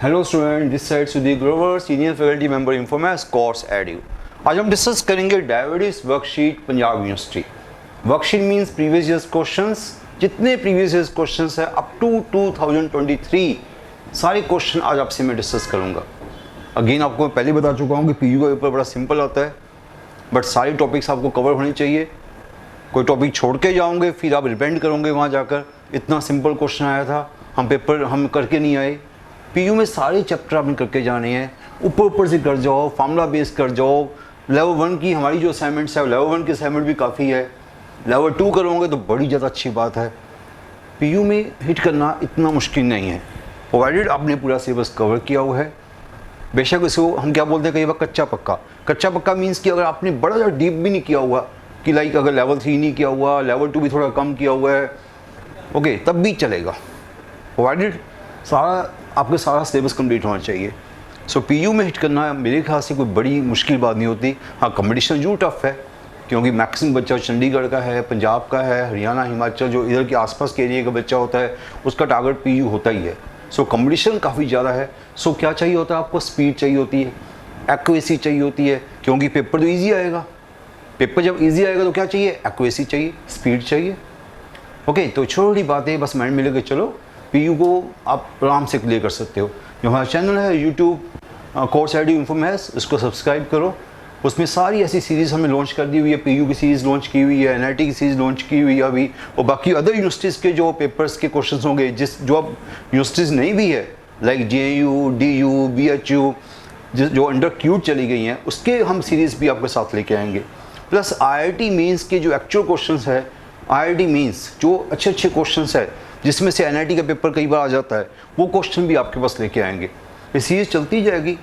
Hello student, this side Sudeep Grover, senior faculty member इन्फॉर्मेस course edu. आज हम डिस्कस करेंगे diabetes worksheet Punjab University. Worksheet means previous years questions. जितने previous years questions है up to 2023 सारे question आज आपसे मैं डिस्कस करूंगा। अगेन आपको मैं पहले बता चुका हूँ कि पीयू का पेपर बड़ा सिंपल होता है, बट सारे टॉपिक्स आपको कवर होने चाहिए। कोई टॉपिक छोड़ के जाओगे फिर आप रिपेंड करोगे वहाँ जाकर, इतना सिंपल क्वेश्चन आया था, हम पेपर हम करके नहीं आए। पीयू में सारे चैप्टर आपने करके जाने हैं, ऊपर से कर जाओ, फार्मूला बेस कर जाओ। लेवल 1 की हमारी जो असाइनमेंट्स है लेवल 1 की असाइनमेंट भी काफ़ी है। लेवल 2 करोगे तो बड़ी ज़्यादा अच्छी बात है। पीयू में हिट करना इतना मुश्किल नहीं है, प्रोवाइडेड आपने पूरा सिलेबस कवर किया हुआ है। बेशक इसको हम क्या बोलते हैं कई बार कच्चा पक्का मीन्स कि अगर आपने बड़ा ज़्यादा डीप भी नहीं किया हुआ, कि लाइक अगर लेवल 3 नहीं किया हुआ, लेवल 2 भी थोड़ा कम किया हुआ है, ओके, तब भी चलेगा, प्रोवाइडेड आपका सारा सिलेबस कंप्लीट होना चाहिए। सो पीयू में हिट करना मेरे ख्याल से कोई बड़ी मुश्किल बात नहीं होती। हाँ, कंपटीशन जरूर टफ है, क्योंकि मैक्सिमम बच्चा चंडीगढ़ का है, पंजाब का है, हरियाणा, हिमाचल, जो इधर के आसपास के एरिया का बच्चा होता है उसका टारगेट पीयू होता ही है। सो कंपटीशन काफ़ी ज़्यादा है। सो क्या चाहिए होता है आपको? स्पीड चाहिए होती है, एक्यूरेसी चाहिए होती है, क्योंकि पेपर तो ईजी आएगा। पेपर जब ईजी आएगा तो क्या चाहिए? एक्यूरेसी चाहिए, स्पीड चाहिए। ओके, तो छोटी बातें बस माइंड में लेकर चलो, पीयू को आप आराम से क्लियर कर सकते हो। जो हमारा चैनल है यूट्यूब कोर्स एडयू इन्फॉर्मेस, इसको सब्सक्राइब करो। उसमें सारी ऐसी सीरीज़ हमने लॉन्च कर दी हुई है। पीयू की सीरीज़ लॉन्च की हुई है, एनआईटी की सीरीज़ लॉन्च की हुई है अभी, और बाकी अदर यूनिवर्सिटीज़ के जो पेपर्स के क्वेश्चंस होंगे, जो अब यूनिवर्सिटीज़ नहीं भी है लाइक जेएयू, डीयू, बीएचयू, जो अंडर क्यूट चली गई हैं, उसके हम सीरीज़ भी आपके साथ लेके आएंगे। प्लस आईआईटी मेंस के जो एक्चुअल क्वेश्चंस है, आईआईटी मेंस जो अच्छे क्वेश्चंस है जिसमें से एनआईटी का पेपर कई बार आ जाता है, वो क्वेश्चन भी आपके पास लेके आएंगे। ये सीरीज़ चलती जाएगी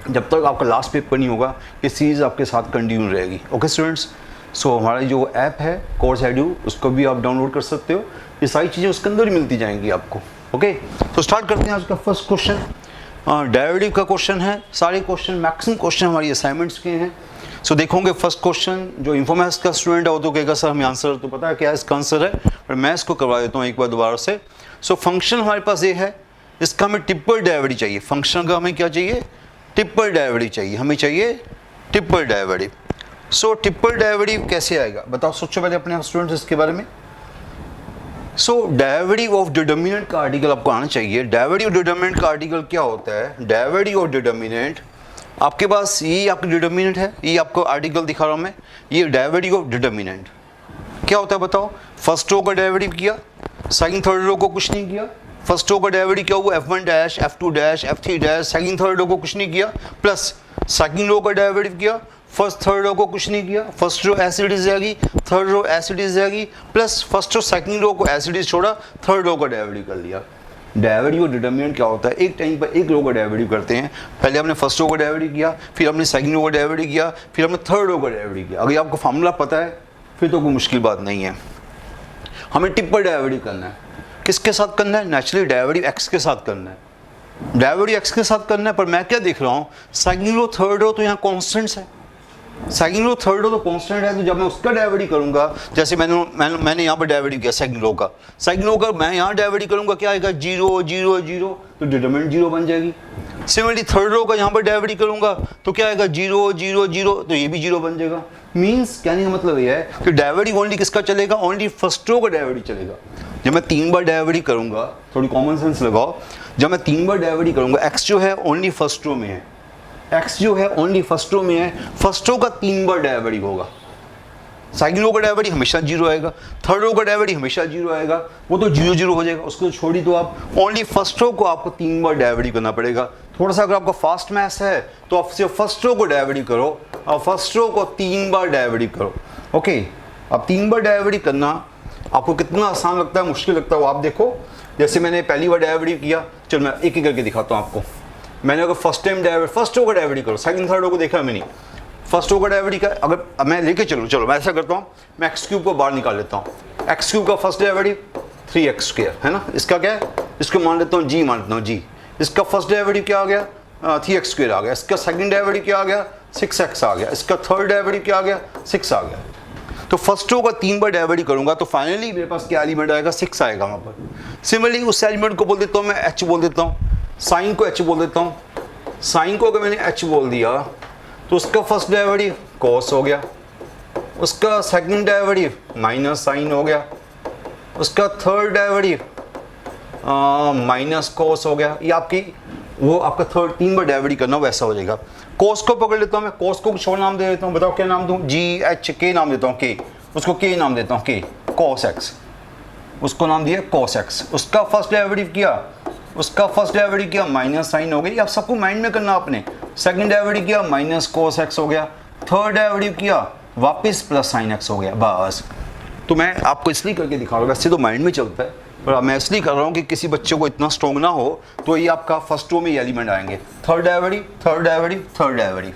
जब तक आपका लास्ट पेपर नहीं होगा, ये सीरीज़ आपके साथ कंटिन्यू रहेगी। ओके स्टूडेंट्स, सो हमारी जो ऐप है कोर्स एडयू, उसको भी आप डाउनलोड कर सकते हो। ये सारी चीज़ें उसके अंदर ही मिलती जाएंगी आपको। ओके, तो स्टार्ट करते हैं आज का फर्स्ट क्वेश्चन। डेरिवेटिव का क्वेश्चन है। सारे क्वेश्चन, मैक्सिमम क्वेश्चन हमारी असाइनमेंट्स के हैं। सो देखोगे फर्स्ट क्वेश्चन, जो इन्फॉर्मेस का स्टूडेंट है वो तो कहेगा सर हमें आंसर तो पता है क्या इसका आंसर है, पर मैं इसको करवा देता हूँ एक बार दोबारा से। सो फंक्शन हमारे पास ये है, इसका हमें ट्रिपल डेरिवेटिव चाहिए। फंक्शन का हमें क्या चाहिए? ट्रिपल डेरिवेटिव चाहिए, हमें चाहिए ट्रिपल डेरिवेटिव। सो ट्रिपल डेरिवेटिव कैसे आएगा बताओ, सोचो पहले अपने स्टूडेंट्स इसके बारे में। सो डेरिवेटिव ऑफ डिटर्मिनेंट का आर्टिकल आपको आना चाहिए। डेरिवेटिव ऑफ डिटर्मिनेंट का आर्टिकल क्या होता है? डेरिवेटिव ऑफ डिटर्मिनेंट, आपके पास ये आपका डिटर्मिनेंट है, ये आपको आर्टिकल दिखा रहा हूँ मैं, ये डेरिवेटिव ऑफ डिटर्मिनेंट क्या होता है बताओ। फर्स्ट रो का डेरिवेटिव किया, सेकंड थर्ड रो को कुछ नहीं किया। फर्स्ट रो का डेरिवेटिव क्या हुआ? f1 dash, f2 dash, f3 dash, second third row को कुछ नहीं किया, प्लस सेकंड रो का डेरिवेटिव किया, फर्स्ट थर्ड रो को कुछ नहीं किया, first row as it is जाएगी, third row as it is जाएगी, plus first row second row को एज इट इज छोड़ा, थर्ड रो का डेरिवेटिव कर लिया। डेरिवेटिव और डिटर्मिनेंट क्या होता है? एक टाइम पर एक रो का डेरिवेटिव करते हैं। पहले हमने फर्स्ट रो का डेरिवेटिव किया, फिर हमने सेकंड रो का डेरिवेटिव किया, फिर हमने थर्ड रो का डेरिवेटिव किया। अगर आपको फार्मूला पता है फिर तो कोई मुश्किल बात नहीं है। हमें ट्रिपल डेरिवेटिव करना है। किसके साथ करना है? नेचुरली डेरिवेटिव एक्स के साथ करना है। डेरिवेटिव एक्स के साथ करना है, पर मैं क्या देख रहा हूँ, सेकंड रो थर्ड रो तो यहाँ कॉन्स्टेंट्स है। सेकंड रो थर्ड रो तो कांस्टेंट है, तो जब मैं उसका डेरिवेटिव करूंगा, जैसे मैंने यहाँ पर डेरिवेटिव किया सेकंड रो का मैं यहाँ डेरिवेटिव करूंगा, क्या आएगा? 0 0 0, तो डिटरमिनेंट 0 बन जाएगी। सिमिलरली थर्ड रो का यहाँ पर डेरिवेटिव करूंगा तो क्या आएगा? 0 0 0, तो ये भी 0 बन जाएगा। मीन्स कहने का मतलब ये है कि डेरिवेटिव ओनली किसका चलेगा? ओनली फर्स्ट रो का डेरिवेटिव चलेगा। जब मैं 3 बार डेरिवेटिव करूंगा, थोड़ी कॉमन सेंस लगाओ, जब मैं 3 बार डेरिवेटिव करूंगा, एक्स जो है ओनली फर्स्ट रो में है, एक्स जो है ओनली फर्स्ट रो में है, फर्स्ट रो का 3 बार डेरिवेटिव होगा। सेकंड रो का डेरिवेटिव हमेशा 0 आएगा, थर्ड रो का डेरिवेटिव हमेशा 0 आएगा, वो तो 0 0 हो जाएगा। उसको छोड़ी तो आप ओनली फर्स्ट रो को आपको 3 बार डेरिवेटिव करना पड़ेगा। थोड़ा सा अगर आपका फास्ट मैथ्स है तो आप सिर्फ फर्स्ट रो को डेरिवेटिव करो और फर्स्ट रो को 3 बार डेरिवेटिव करो। ओके, अब 3 बार डेरिवेटिव करना आपको कितना आसान लगता है, मुश्किल लगता है, वो आप देखो। जैसे मैंने पहली बार डेरिवेटिव किया, चलो मैं एक एक करके दिखाता हूँ आपको। मैंने अगर फर्स्ट रो का डेरिवेटिव करो, सेकंड थर्ड रो को देखा मैंने, फर्स्ट रो का डेरिवेटिव का अगर मैं लेके चलो मैं ऐसा करता हूँ, मैं एक्स क्यूब को बाहर निकाल लेता हूँ। एक्स क्यूब का फर्स्ट डेरिवेटिव 3x स्क्वायर है ना, इसका क्या है? इसको मान लेता हूँ जी, मान लेता हूँ जी। इसका फर्स्ट डेरिवेटिव क्या आ गया? 3x स्क्वायर आ गया। इसका सेकंड डेरिवेटिव क्या आ गया? 6x आ गया। इसका थर्ड डेरिवेटिव क्या आ गया? 6 आ गया। तो फर्स्ट रो का 3 बार डेरिवेटिव करूंगा तो फाइनली मेरे पास क्या एलिमेंट आएगा? 6 आएगा वहाँ पर। सिमिलरली उस एलिमेंट को बोल देता हूँ मैं h बोल देता हूँ। साइन को h बोल देता हूँ, साइन को अगर मैंने h बोल दिया तो उसका फर्स्ट डेरिवेटिव cos हो गया, उसका सेकंड डेरिवेटिव माइनस साइन हो गया, उसका थर्ड डेरिवेटिव माइनस cos हो गया। ये आपकी वो आपका थर्ड 3 बार डेरिवेटिव करना वैसा हो जाएगा। cos को पकड़ लेता हूँ मैं, cos को कुछ और नाम दे देता हूँ, बताओ क्या नाम दूँ, GH नाम देता हूँ, k उसको k नाम देता हूँ, k cos x, उसको नाम दिया cos x। उसका फर्स्ट डेरिवेटिव किया, उसका फर्स्ट डेरिवेटिव किया माइनस साइन हो गई, अब सबको माइंड में करना आपने। सेकंड डेरिवेटिव किया माइनस cos x हो गया, थर्ड डेरिवेटिव किया वापस प्लस साइन x हो गया, बस। तो मैं आपको इसलिए करके दिखा रहा हूँ, वैसे तो माइंड में चलता है पर मैं इसलिए कर रहा हूँ कि किसी बच्चे को इतना स्ट्रॉन्ग ना हो, तो ये आपका फर्स्ट रो में ये एलिमेंट आएंगे, third derivative, third derivative, third derivative.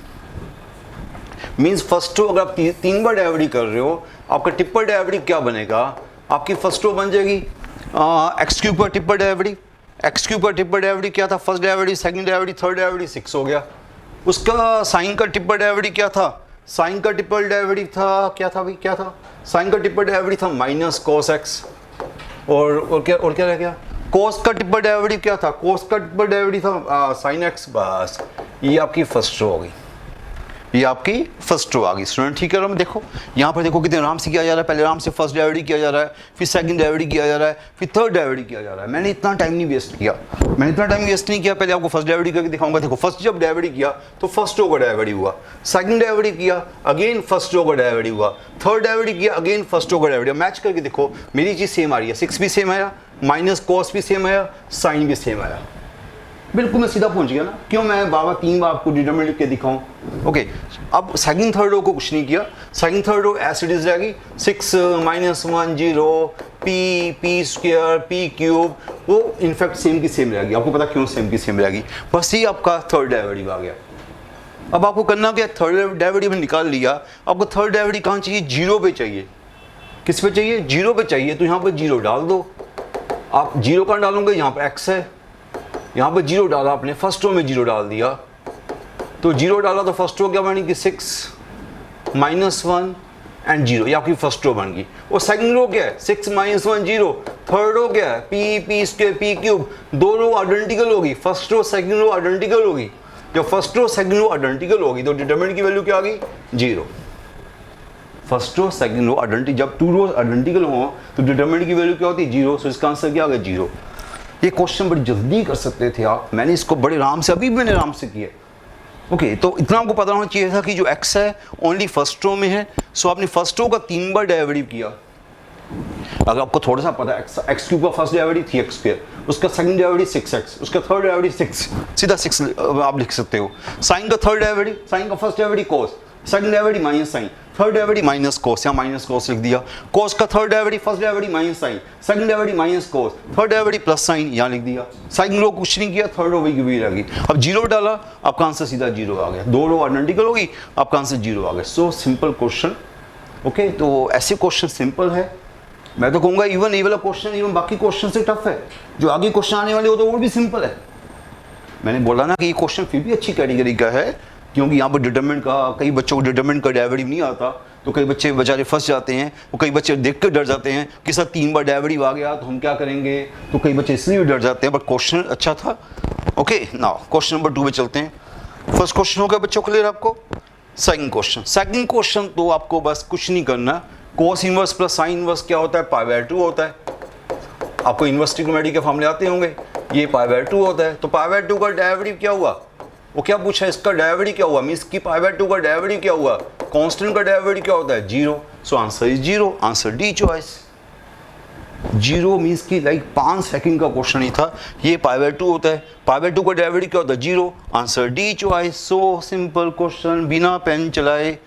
Means first row अगर आप 3 बार डेरिवेटिव कर रहे हो, आपका ट्रिपल डेरिवेटिव क्या बनेगा, आपकी फर्स्ट रो बन जाएगी एक्स क्यूब पर ट्रिपल डेरिवेटिव, एक्स क्यूब पर ट्रिपल डेरिवेटिव क्या था, first derivative, second derivative, third derivative 6 हो गया। उसका साइन का ट्रिपल डेरिवेटिव क्या था, साइन का ट्रिपल डेरिवेटिव था क्या था भाई, क्या था, साइन का ट्रिपल डेरिवेटिव था माइनस cos x, और क्या रह गया, cos का ट्रिपल डेरिवेटिव क्या था, cos का ट्रिपल डेरिवेटिव था sin x, बस ये आपकी फर्स्ट रो हो गई, ये आपकी फर्स्ट रो आ गई स्टूडेंट। ठीक है, देखो यहाँ पर देखो कितने आराम से किया जा रहा है, पहले आराम से फर्स्ट डेरिवेटिव किया जा रहा है, फिर सेकंड डेरिवेटिव किया जा रहा है, फिर थर्ड डेरिवेटिव किया जा रहा है। मैंने इतना टाइम नहीं वेस्ट किया, मैंने इतना टाइम वेस्ट नहीं किया, पहले आपको फर्स्ट डेरिवेटिव करके दिखाऊंगा। देखो फर्स्ट जब डेरिवेटिव किया तो फर्स्ट रो का डेरिवेटिव हुआ, सेकंड डेरिवेटिव किया अगेन फर्स्ट रो का डेरिवेटिव हुआ, थर्ड डेरिवेटिव किया अगेन फर्स्ट रो का डेरिवेटिव। मैच करके देखो मेरी चीज़ सेम आ रही है, 6 भी सेम आया, माइनस cos भी सेम आया, साइन भी सेम आया, बिल्कुल मैं सीधा पहुंच गया ना। क्यों मैं बाबा 3 बार आपको डिटरमिनेंट लिख के दिखाऊं। ओके, अब सेकंड थर्ड रो को कुछ नहीं किया, second third row as it is रहेगी, 6 minus 1 0 p square p cube, वो इनफैक्ट सेम की सेम रहेगी। आपको पता क्यों सेम की सेम रहेगी, बस ये आपका थर्ड डेरिवेटिव आ गया। अब आपको करना क्या, थर्ड डेरिवेटिव निकाल लिया, आपको थर्ड डेरिवेटिव कहाँ चाहिए, 0 पे चाहिए। किस पे चाहिए, 0 पे चाहिए, तो यहाँ पर 0 डाल दो। आप 0 कहाँ डालोगे, यहाँ पर x है, यहाँ पर 0 डाला आपने, फर्स्ट रो में 0 डाल दिया, तो 0 डाला तो फर्स्ट रो क्या बनेगी, 6 माइनस 1 एंड 0, ये आपकी फर्स्ट रो बन गई। और सेकंड रो क्या है, 6 माइनस 1 0, थर्ड रो क्या है, p स्क्वायर p क्यूब, दो रो आइडेंटिकल होगी, first row second row identical होगी। जब first row second row identical होगी तो डिटरमिनेंट की वैल्यू क्या आ गई, 0। First row second row identical, जब 2 रो आइडेंटिकल हो तो डिटरमिनेंट की वैल्यू क्या होती है, 0। सो इसका आंसर क्या आ गया, 0। ये क्वेश्चन बड़ी जल्दी कर सकते थे आप, मैंने इसको बड़े आराम से, अभी मैंने आराम से किया। ओके, तो इतना आपको पता होना चाहिए था कि जो x है ओनली फर्स्ट रो में है। सो आपने फर्स्ट रो का 3 बार डेरिवेटिव किया। अगर आपको थोड़ा सा पता है एक्स क्यूब का फर्स्ट डेरिवेटिव 3x स्क्वायर, उसका सेकंड डेरिवेटिव 6x, उसका थर्ड डेरिवेटिव 6, सीधा 6 आप लिख सकते हो। साइन का थर्ड डेरिवेटिव, साइन का first derivative cos, second derivative minus sine, third derivative minus cos, या माइनस cos लिख दिया। cos का third derivative, first derivative minus sine, second derivative minus cos, third derivative plus sine, यहाँ लिख दिया। Second row कुछ नहीं किया, थर्ड रो वही की वही रह गई। अब 0 डाला, आपका आंसर सीधा 0 आ गया। 2 रो आइडेंटिकल होगी, आपका आंसर 0 आ गया। सो सिंपल क्वेश्चन। ओके, तो ऐसे क्वेश्चन सिंपल है। मैं तो कहूँगा इवन ये वाला क्वेश्चन इवन बाकी क्वेश्चन से टफ है, जो आगे क्वेश्चन आने वाले हो तो वो भी सिंपल है। मैंने बोला ना कि ये क्वेश्चन फिर भी अच्छी कैटेगरी का है, क्योंकि यहाँ पर डिटरमिनेंट का, कई बच्चों को डिटरमिनेंट का डेरिवेटिव नहीं आता, तो कई बच्चे बेचारे फंस जाते हैं। वो कई बच्चे देख कर डर जाते हैं कि सर 3 बार डेरिवेटिव आ गया तो हम क्या करेंगे, तो कई बच्चे इसलिए भी डर जाते हैं। बट क्वेश्चन अच्छा था। ओके, नाउ क्वेश्चन नंबर 2 पे चलते हैं। फर्स्ट क्वेश्चन हो गया बच्चों क्लियर आपको। सेकंड क्वेश्चन तो आपको बस कुछ नहीं करना, cos inverse plus sine inverse क्या होता है, π/2 होता है। आपको इनवर्स ट्रिग्नोमेट्री के फॉर्मूले आते होंगे, ये π/2 होता है। तो π/2 का डेरिवेटिव क्या हुआ, वो क्या पूछा, इसका डेरिवेटिव क्या हुआ, मींस की π/2 का डेरिवेटिव क्या हुआ, कांस्टेंट का डेरिवेटिव क्या होता है, 0। So answer is 0, answer D choice. 0 means की लाइक 5 सेकंड का क्वेश्चन ही था। ये π/2 होता है, π/2 का डेरिवेटिव क्या होता है, 0, answer D choice. So simple question, बिना पेन चलाए।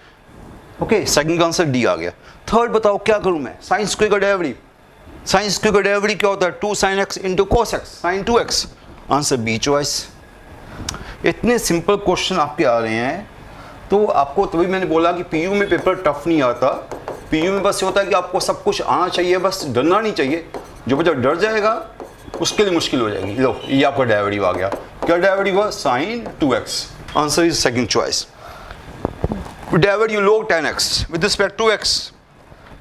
ओके, सेकंड का आंसर डी आ गया। थर्ड बताओ क्या करूं मैं, साइन स्क्वायर का डेरिवेटिव, साइन स्क्वायर का डेरिवेटिव क्या होता है, 2 sin x into cos x, sine 2x, answer B choice. इतने सिंपल क्वेश्चन आपके आ रहे हैं, तो आपको तभी मैंने बोला कि पीयू में पेपर टफ नहीं आता। पीयू में बस ये होता है कि आपको सब कुछ आना चाहिए, बस डरना नहीं चाहिए। जो बच्चा डर जाएगा उसके लिए मुश्किल हो जाएगी। लो, ये आपका डेरिवेटिव आ गया। क्या डेरिवेटिव हुआ, sine 2x, answer is second choice. Derivative log 10x with respect to x।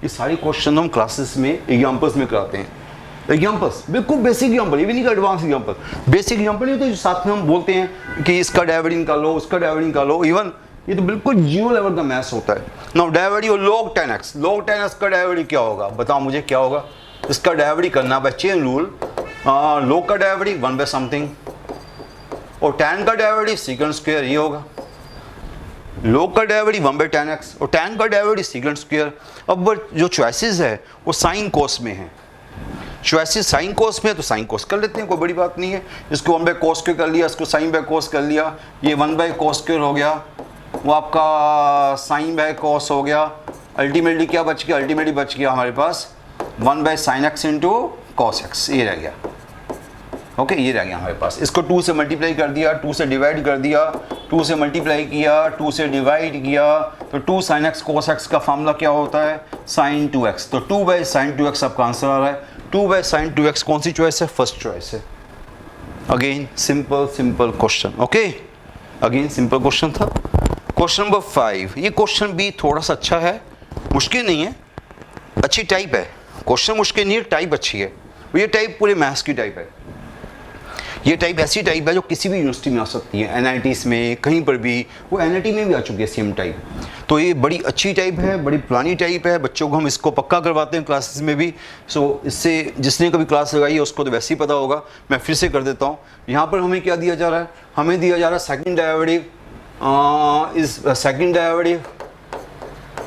ये सारे क्वेश्चन हम क्लासेस में एग्जाम्पल्स में कराते हैं। एग्जाम्पल्स, बिल्कुल बेसिक एग्जाम्पल, ये भी नहीं कि एडवांस एग्जाम्पल, बेसिक एग्जाम्पल। ये तो साथ में हम बोलते हैं कि इसका डेरिवेटिव निकालो, उसका डेरिवेटिव निकालो, इवन ये तो बिल्कुल जीरो लेवल का मैथ्स होता है। Now derivative log 10x, log 10x का डेरिवेटिव क्या होगा, बताओ मुझे क्या होगा। इसका डेरिवेटिव करना बाय चेन रूल, log का डेरिवेटिव 1 बाय समथिंग और tan का डेरिवेटिव सेकंड स्क्वायर, ये होगा। log का डेरिवेटिव 1 बाय 10x और tan का डेरिवेटिव सेकंड स्क्वायर। अब जो चॉइसेस है वो साइन कोस में है, चॉइसेस साइन कोस में है तो साइन कोस कर लेते हैं, कोई बड़ी बात नहीं है। इसको 1 बाय कोस स्क्वायर कर लिया, इसको साइन बाय कोस कर लिया, ये 1 बाय कोस स्क्वायर हो गया, वो आपका साइन बाय कोस हो गया। अल्टीमेटली क्या बच गया, अल्टीमेटली बच गया हमारे पास 1 by sine x into cos x, ये रह गया। ओके, ये रह गया हमारे पास। इसको 2 से मल्टीप्लाई कर दिया, 2 से डिवाइड कर दिया, 2 से मल्टीप्लाई किया, 2 से डिवाइड किया, तो 2 साइन एक्स कोस एक्स का फार्मूला क्या होता है, साइन 2x। तो 2 बाय साइन 2x आपका आंसर आ रहा है। 2 बाय साइन 2x कौन सी चॉइस है, फर्स्ट चॉइस है। Again simple simple question, okay, again simple question था। क्वेश्चन नंबर 5, ये क्वेश्चन भी थोड़ा सा अच्छा है, मुश्किल नहीं है, अच्छी टाइप है। क्वेश्चन मुश्किल नहीं है, टाइप अच्छी है। ये टाइप पूरे मैथ्स की टाइप है। ये टाइप ऐसी टाइप है जो किसी भी यूनिवर्सिटी में आ सकती है, एनआईटीज़ में, कहीं पर भी। वो एनआईटी में भी आ चुकी है सेम टाइप। तो ये बड़ी अच्छी टाइप है, बड़ी पुरानी टाइप है। बच्चों को हम इसको पक्का करवाते हैं क्लासेस में भी। सो इससे जिसने कभी क्लास लगाई है उसको तो वैसे ही पता होगा, मैं फिर से कर देता हूँ। यहाँ पर हमें क्या दिया जा रहा है, हमें दिया जा रहा है second derivative is second derivative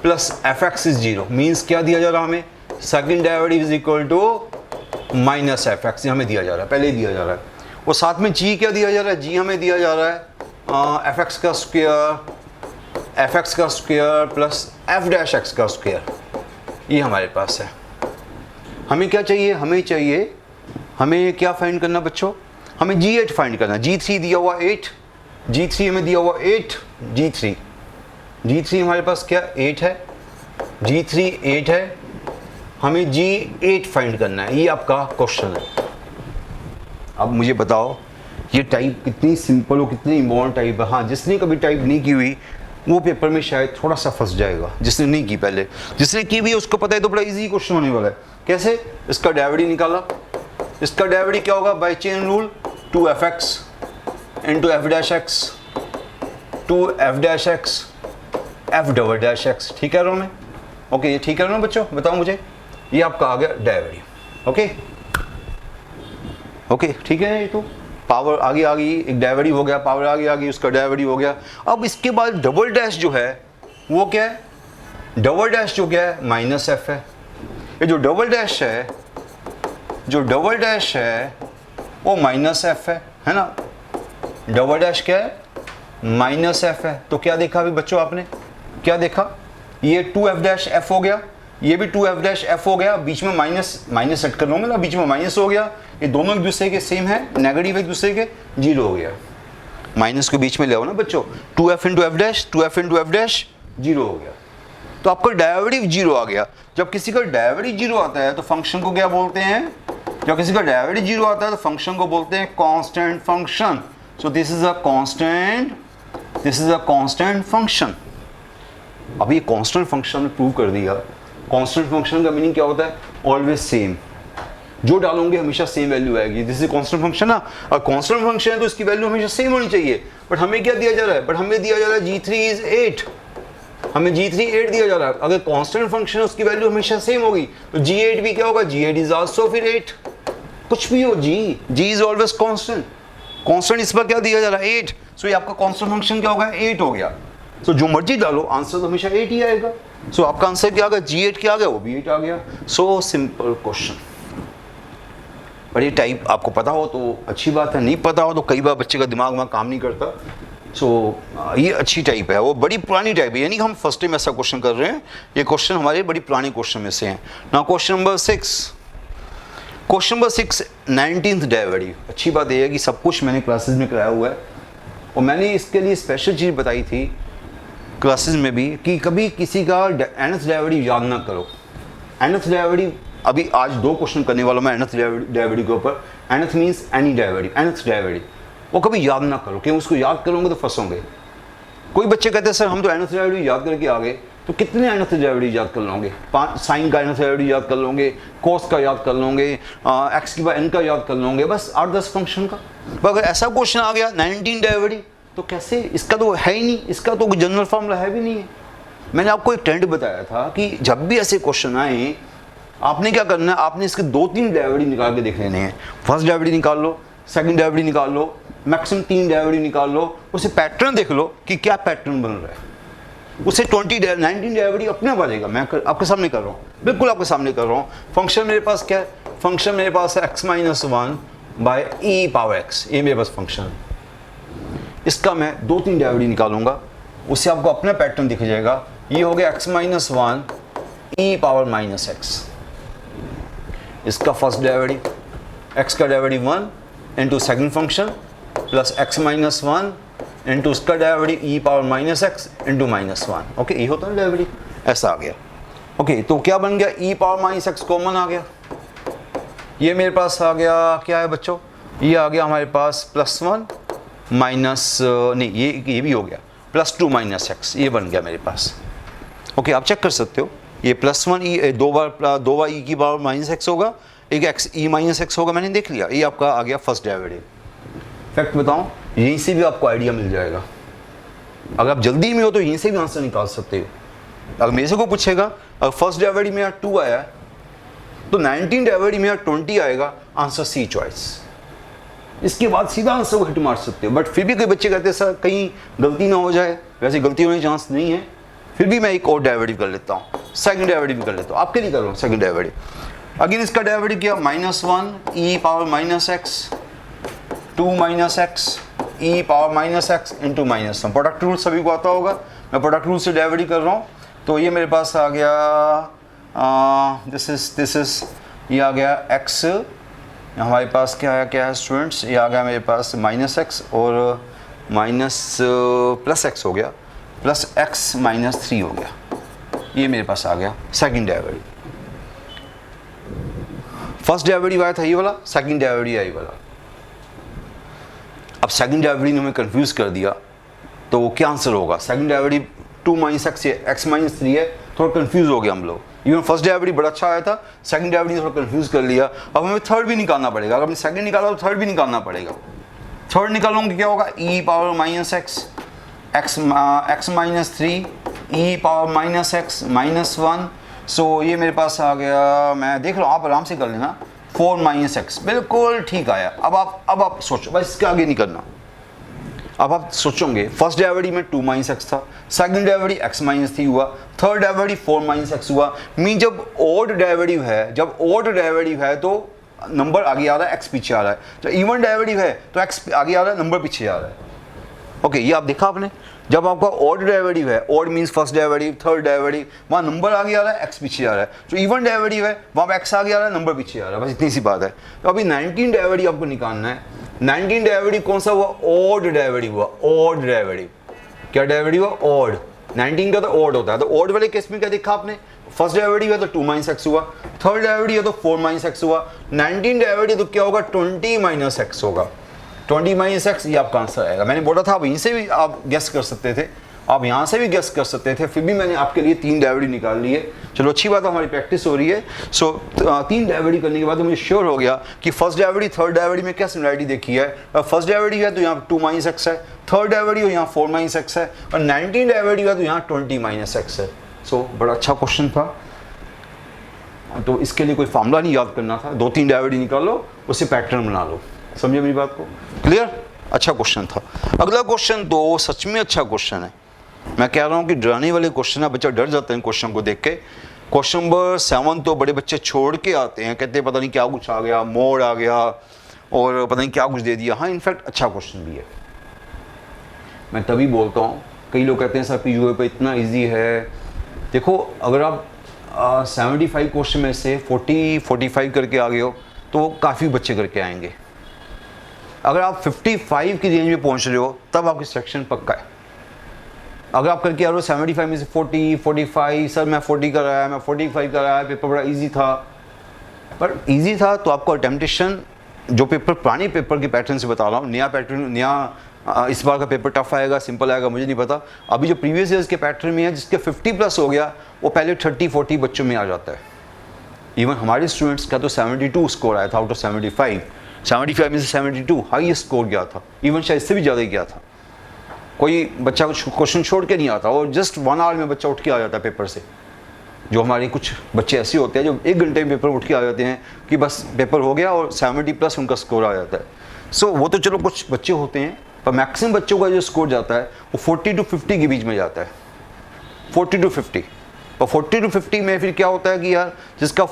plus F X is 0। Means क्या दिया जा रहा है हमें, second derivative is equal to minus F X, हमें दिया जा रहा है, पहले ही दिया जा रहा है। और साथ में जी क्या दिया जा रहा है, जी हमें दिया जा रहा है एफ एक्स का square plus F dash x का स्क्वायर, ये हमारे पास है। हमें क्या चाहिए, हमें क्या फाइंड करना बच्चों, हमें G8 फाइंड करना। G3 दिया हुआ 8, G3 हमें दिया हुआ 8, G3 हमारे पास क्या 8 है, G3 8 है, हमें G8 फाइंड करना है। ये आपका क्वेश्चन है। अब मुझे बताओ ये टाइप कितनी सिंपल और कितनी इम्पोर्टेंट टाइप है। हाँ, जिसने कभी टाइप नहीं की हुई वो पेपर में शायद थोड़ा सा फंस जाएगा, जिसने नहीं की पहले। जिसने की भी उसको पता है तो बड़ा इजी क्वेश्चन होने वाला है। कैसे, इसका डेरिवेटिव निकाला, इसका डेरिवेटिव क्या होगा, by chain rule 2fx into F dash X, 2f dash X F double dash X. ठीक है मैं, ओके, ये ठीक है ना बच्चों, बताओ मुझे, ये आपका आ गया डेरिवेटिव। ओके, ठीक है। ये तो पावर आगे आ गई, एक डेरिवेटिव हो गया, पावर आगे आ गई, उसका डेरिवेटिव हो गया। अब इसके बाद डबल डैश जो है वो क्या है, डबल डैश जो क्या है माइनस एफ है। ये जो डबल डैश है वो माइनस एफ है ना। डबल डैश क्या है, माइनस एफ है। तो क्या देखा अभी बच्चों, आपने क्या देखा, ये 2f डैश एफ हो गया, ये भी 2f डैश एफ हो गया, बीच में माइनस सेट कर लूँगा ना, बीच में माइनस हो गया। ये दोनों एक दूसरे के सेम है, नेगेटिव एक दूसरे के, 0 हो गया। माइनस को बीच में ले आओ ना बच्चों, 2f इंटू एफ डैश 0 हो गया। तो आपका डेरिवेटिव 0 आ गया। जब किसी का डेरिवेटिव 0 आता है तो फंक्शन को क्या बोलते हैं, जब किसी का डेरिवेटिव 0 आता है तो फंक्शन को बोलते हैं constant function. So this is a constant function. अब ये कांस्टेंट फंक्शन ने प्रूव कर दिया। कांस्टेंट फंक्शन का मीनिंग क्या होता है, ऑलवेज सेम, जो डालोगे हमेशा सेम वैल्यू आएगी। दिस इज कांस्टेंट फंक्शन ना, और कांस्टेंट फंक्शन है तो इसकी वैल्यू हमेशा सेम होनी चाहिए। बट हमें क्या दिया जा रहा है, G3 इज 8, हमें G3 8 दिया जा रहा है। अगर कांस्टेंट फंक्शन है उसकी वैल्यू हमेशा सेम होगी तो G8 भी क्या होगा, G8 इज आल्सो फिर 8, कुछ भी हो, G इज ऑलवेज कांस्टेंट इस पर क्या दिया जा रहा है 8। सो ये आपका कांस्टेंट फंक्शन क्या होगा, 8 हो गया। सो जो मर्जी डालो आंसर तो हमेशा 8 ही आएगा। सो आपका आंसर क्या आ गया, G8 क्या आ गया, वो भी 8 आ गया। सो सिंपल क्वेश्चन। पर ये टाइप आपको पता हो तो अच्छी बात है, नहीं पता हो तो कई बार बच्चे का दिमाग वहाँ काम नहीं करता। सो ये अच्छी टाइप है, वो बड़ी पुरानी टाइप है, यानी हम फर्स्ट टाइम ऐसा क्वेश्चन कर रहे हैं। ये क्वेश्चन हमारे बड़ी पुराने क्वेश्चन में से हैं। ना क्वेश्चन नंबर 6, 19th डेरिवेटिव। अच्छी बात यह है कि सब कुछ मैंने क्लासेस में कराया हुआ है और मैंने इसके लिए स्पेशल चीज़ बताई थी क्लासेस में भी कि कभी किसी का nth डेरिवेटिव याद ना करो। nth डेरिवेटिव अभी आज 2 क्वेश्चन करने वाला मैं nth डेरिवेटिव के ऊपर। nth means any derivative, nth derivative वो कभी याद ना करो, क्योंकि उसको याद करोगे तो फंसोगे। कोई बच्चे कहते हैं सर हम तो nth डेरिवेटिव याद करके आ गए, तो कितने अनथ डेरिवेटिव याद कर लोगे? 5 साइन का अनथ डेरिवेटिव याद कर लोगे, कोस का याद कर लोगे, एक्स की बाय एन का याद कर लोगे, बस 8-10 फंक्शन का। पर अगर ऐसा क्वेश्चन आ गया 19 डेरिवेटिव, तो कैसे? इसका तो है ही नहीं, इसका तो जनरल फॉर्मूला है भी नहीं है। मैंने आपको एक ट्रेंड बताया था कि जब भी ऐसे क्वेश्चन आए आपने क्या करना है, आपने इसके 2-3 डेरिवेटिव निकाल के देख लेने हैं। फर्स्ट डेरिवेटिव निकाल लो, सेकंड डेरिवेटिव निकाल लो, मैक्सिमम 3 डेरिवेटिव निकाल लो, उसे पैटर्न देख लो कि क्या पैटर्न बन रहा है। उसे 19 डेरिवेटिव अपने आप आ जाएगा। मैं आपके सामने कर रहा हूँ, बिल्कुल आपके सामने कर रहा हूँ। फंक्शन मेरे पास क्या है? फंक्शन मेरे पास है x-1 bye e power x, ये मेरे पास फंक्शन है। इसका मैं 2-3 डेरिवेटिव निकालूंगा, उससे आपको अपना पैटर्न दिख जाएगा। ये हो गया x-1 e पावर -x, इसका फर्स्ट डेरिवेटिव, x का derivative 1 into second function plus x-1 into उसका derivative e power -x into -1। Okay, ये होता है डेरिवेटिव, ऐसा आ गया। ओके, तो क्या बन गया? e पावर -x कॉमन आ गया। ये मेरे पास आ गया, क्या है बच्चों? ये आ गया हमारे पास +1 माइनस, नहीं ये भी हो गया +2 -x, ये बन गया मेरे पास। ओके, आप चेक कर सकते हो, ये +1 e दो बार e की पावर -x होगा, एक x e -x होगा, मैंने देख लिया। ये आपका आ गया फर्स्ट डेरिवेटिव। फैक्ट बताऊं, यहीं से भी आपको आइडिया मिल जाएगा। अगर आप जल्दी में हो तो यहीं से भी आंसर निकाल सकते हो। अगर मेरे से को पूछेगा, अगर फर्स्ट डेरिवेटिव में 2 आया तो 19 डेरिवेटिव में 20 आएगा, आंसर सी चॉइस। इसके बाद सीधा आंसर को हिट मार सकते हो। बट फिर भी कई बच्चे कहते हैं सर कहीं गलती ना हो जाए, वैसे गलती होने की चांस नहीं है, फिर भी मैं एक और डेरिवेटिव कर लेता हूँ, सेकंड डेरिवेटिव कर लेता हूँ। आपके लिए कर रहा हूँ सेकंड डेरिवेटिव। अगेन इसका डेरिवेटिव क्या? -1 e power -x 2 -x e power -x into -1। Product rule सभी को आता होगा, मैं प्रोडक्ट रूल से डेरिवेटिव कर रहा हूँ। तो ये मेरे पास आ गया दिस इज ये आ गया x, हमारे पास क्या है स्टूडेंट्स? ये आ गया मेरे पास -x और +x हो गया, +x -3 हो गया। ये मेरे पास आ गया सेकंड डेरिवेटिव। फर्स्ट डेरिवेटिव आया था ये वाला, सेकंड डेरिवेटिव आई वाला। अब सेकंड डेरिवेटिव ने हमें कंफ्यूज कर दिया, तो क्या आंसर होगा? सेकंड डेरिवेटिव 2 -x है, x -3 है, थोड़ा कंफ्यूज हो गया हम लोग। इवन फर्स्ट डेरिवेटिव बड़ा अच्छा आया था, सेकंड डेरिवेटिव ने थोड़ा कंफ्यूज कर लिया। अब हमें थर्ड भी निकालना पड़ेगा। अगर हमने सेकंड निकाला तो थर्ड भी निकालना पड़ेगा। थर्ड निकालोगे क्या होगा? e power -x x -3 e power -x -1। सो ये मेरे पास आ गया, मैं देख रहा हूँ, आप आराम से कर लेना, 4 -x, बिल्कुल ठीक आया। अब आप सोचो, बस इसके आगे नहीं करना। अब आप सोचोगे फर्स्ट डेरिवेटिव में 2 -x था, सेकंड डेरिवेटिव x -3 हुआ, थर्ड डेरिवेटिव 4 -x हुआ। मीन जब ऑड डेरिवेटिव है तो नंबर आगे आ रहा है, x पीछे आ रहा है। जब इवन डेरिवेटिव है तो x आगे आ रहा है, नंबर पीछे आ रहा है। ओके, ये आप देखा आपने। जब आपका ऑड डेरिवेटिव है, odd means first derivative, third derivative, वहाँ नंबर आगे आ रहा है, x पीछे आ रहा है। जो इवन डेरिवेटिव है वहाँ x आगे आ रहा है, नंबर पीछे आ रहा है, बस इतनी सी बात है। तो अभी 19 डेरिवेटिव आपको निकालना है। 19 डेरिवेटिव कौन सा हुआ? ऑड डेरिवेटिव हुआ, ऑड डेरिवेटिव। क्या डेरिवेटिव हुआ? ऑड। 19 का तो ऑड होता है, तो ऑड वाले केस में क्या देखा आपने? फर्स्ट डेरिवेटिव है तो 2 -x हुआ, थर्ड डेरिवेटिव है तो 4 -x हुआ, 19 डेरिवेटिव तो क्या होगा? 20 -x होगा। 20 -x ये आपका आंसर आएगा। मैंने बोला था आप यहीं से भी आप गेस कर सकते थे, आप यहाँ से भी गेस कर सकते थे, फिर भी मैंने आपके लिए 3 डेरिवेटिव निकाल लिए। चलो अच्छी बात है, हमारी प्रैक्टिस हो रही है। सो 3 डेरिवेटिव करने के बाद मुझे श्योर हो गया कि फर्स्ट डेरिवेटिव थर्ड डेरिवेटिव में क्या सिमिलरिटी देखी है। फर्स्ट डेरिवेटिव है तो यहाँ 2 -x है, थर्ड डेरिवेटिव यहाँ 4 -x है, और 19 डेरिवेटिव है तो यहाँ 20 -x है। सो बड़ा अच्छा क्वेश्चन था। तो इसके लिए कोई फार्मूला नहीं याद करना था, 2-3 डेरिवेटिव निकालो, उससे पैटर्न बना लो। समझे मेरी बात को? क्लियर? अच्छा क्वेश्चन था। अगला क्वेश्चन तो सच में अच्छा क्वेश्चन है। मैं कह रहा हूँ कि डराने वाले क्वेश्चन है, बच्चा डर जाता है क्वेश्चन को देख के। क्वेश्चन नंबर 7 तो बड़े बच्चे छोड़ के आते हैं, कहते हैं पता नहीं क्या कुछ आ गया, मोड आ गया और पता नहीं क्या कुछ दे दिया। हाँ, इनफैक्ट अच्छा क्वेश्चन भी है। मैं तभी बोलता हूँ, कई लोग कहते हैं सर PUA पे इतना ईजी है। देखो, अगर आप 75 क्वेश्चन में से 40-45 करके आ गए हो तो वो काफ़ी बच्चे करके आएंगे। अगर आप 55 की रेंज में पहुंच रहे हो तब आपकी सिलेक्शन पक्का है। अगर आप करके आ रहे हो 75 में से 40-45, सर मैं 40 कर रहा है, मैं 45 कर रहा है, पेपर बड़ा इजी था। पर इजी था तो आपको टेम्पटेशन, जो पेपर पुराने पेपर के पैटर्न से बता रहा हूँ, नया पैटर्न, नया इस बार का पेपर टफ आएगा, सिंपल आएगा, मुझे नहीं पता। अभी जो प्रीवियस ईयर्स के पैटर्न में है, जिसके 50+ हो गया वो पहले 30-40 बच्चों में आ जाता है। इवन हमारे स्टूडेंट्स का तो 72 स्कोर आया था आउट ऑफ 75 में से 72 हाईएस्ट स्कोर गया था, इवन शायद इससे भी ज़्यादा ही गया था। कोई बच्चा कुछ क्वेश्चन छोड़ के नहीं आता और जस्ट 1 आवर में बच्चा उठ के आ जाता है पेपर से। जो हमारे कुछ बच्चे ऐसे होते हैं जो 1 घंटे में पेपर उठ के आ जाते हैं कि बस पेपर हो गया और 70+ उनका स्कोर आ जाता है। सो वो तो चलो कुछ बच्चे होते हैं, पर मैक्सिमम बच्चों का जो स्कोर जाता है वो 40 to 50 के बीच में जाता है, 40 to 50। और 40 to 50 में फिर क्या होता है कि यार जिसका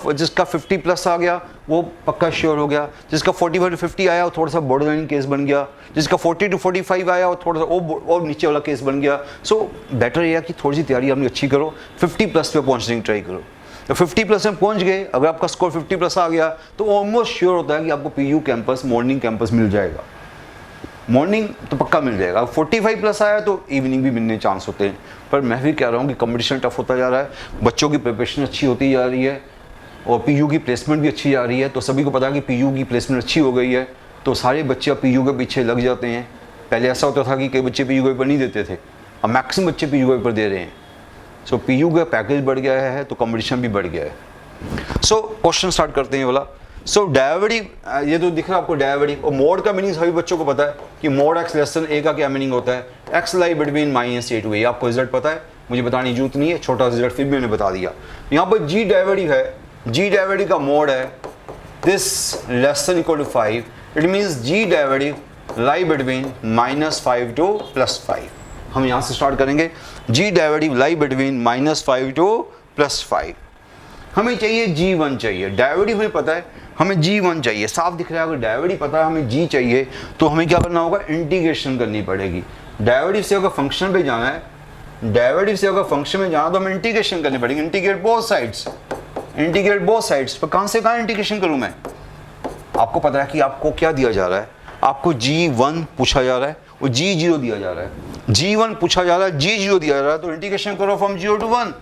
50+ आ गया वो पक्का श्योर हो गया, जिसका 45 to 50 आया वो थोड़ा सा बॉर्डरलाइन केस बन गया, जिसका 40 to 45 आया वो थोड़ा सा और नीचे वाला केस बन गया। सो बेटर यह कि थोड़ी सी तैयारी आपने अच्छी करो, 50+ पे पहुंचने की ट्राई करो। तो 50+ में पहुंच गए, अगर आपका स्कोर 50+ आ गया तो ऑलमोस्ट श्योर होता है कि आपको PU कैंपस, मॉर्निंग कैंपस मिल जाएगा। मॉर्निंग तो पक्का मिल जाएगा। 45+ आया तो इवनिंग भी मिलने चांस होते हैं। पर मैं भी कह रहा हूँ कि कंपटीशन टफ होता जा रहा है, बच्चों की प्रिपरेशन अच्छी होती जा रही है और PU की प्लेसमेंट भी अच्छी जा रही है। तो सभी को पता है कि PU की प्लेसमेंट अच्छी हो गई है, तो सारे बच्चे अब PU के पीछे लग जाते हैं। पहले ऐसा होता था कि कई बच्चे PU के पेपर नहीं देते थे, अब मैक्सिमम बच्चे PU के पेपर दे रहे हैं। सो PU का पैकेज बढ़ गया है तो कंपटीशन भी बढ़ गया है। सो क्वेश्चन स्टार्ट करते हैं वाला। सो डायवर्सिटी, ये तो दिख रहा है आपको डायवर्सिटी, और मोड का मीनिंग सभी बच्चों को पता है कि मोड x लेसन a का क्या मीनिंग होता है, x lie between -a to a। आपको रिजल्ट पता है, मुझे बताने की जरूरत नहीं है, छोटा रिजल्ट फिर भी मैंने बता दिया। यहाँ पर g डायवर्सिटी है, g डायवर्सिटी का मोड है this less than equal to 5, it means g diversity lie between -5 to +5। हम यहाँ से स्टार्ट करेंगे। g diversity lie between -5 to +5। हमें चाहिए G1 चाहिए, डायवर्सिटी हमें पता है, हमें G1 चाहिए, साफ दिख रहा है। अगर डायवर्सिटी पता है हमें G चाहिए तो हमें क्या करना होगा, इंटीग्रेशन करनी पड़ेगी। डायवर्सिटी से अगर फंक्शन पे जाना है, डायवर्सिटी से अगर फंक्शन में जाना तो हमें इंटीग्रेशन करनी पड़ेगी। Integrate both sides, integrate both sides. पर कहाँ से कहाँ इंटीग्रेशन करूँ मैं? आपको पता है कि आपको क्या दिया जा रहा है, आपको G1 पूछा जा रहा है और G0 दिया जा रहा है। G1 पूछा जा रहा है, G0 दिया जा रहा है, तो इंटीग्रेशन करो फ्रॉम 0 to 1।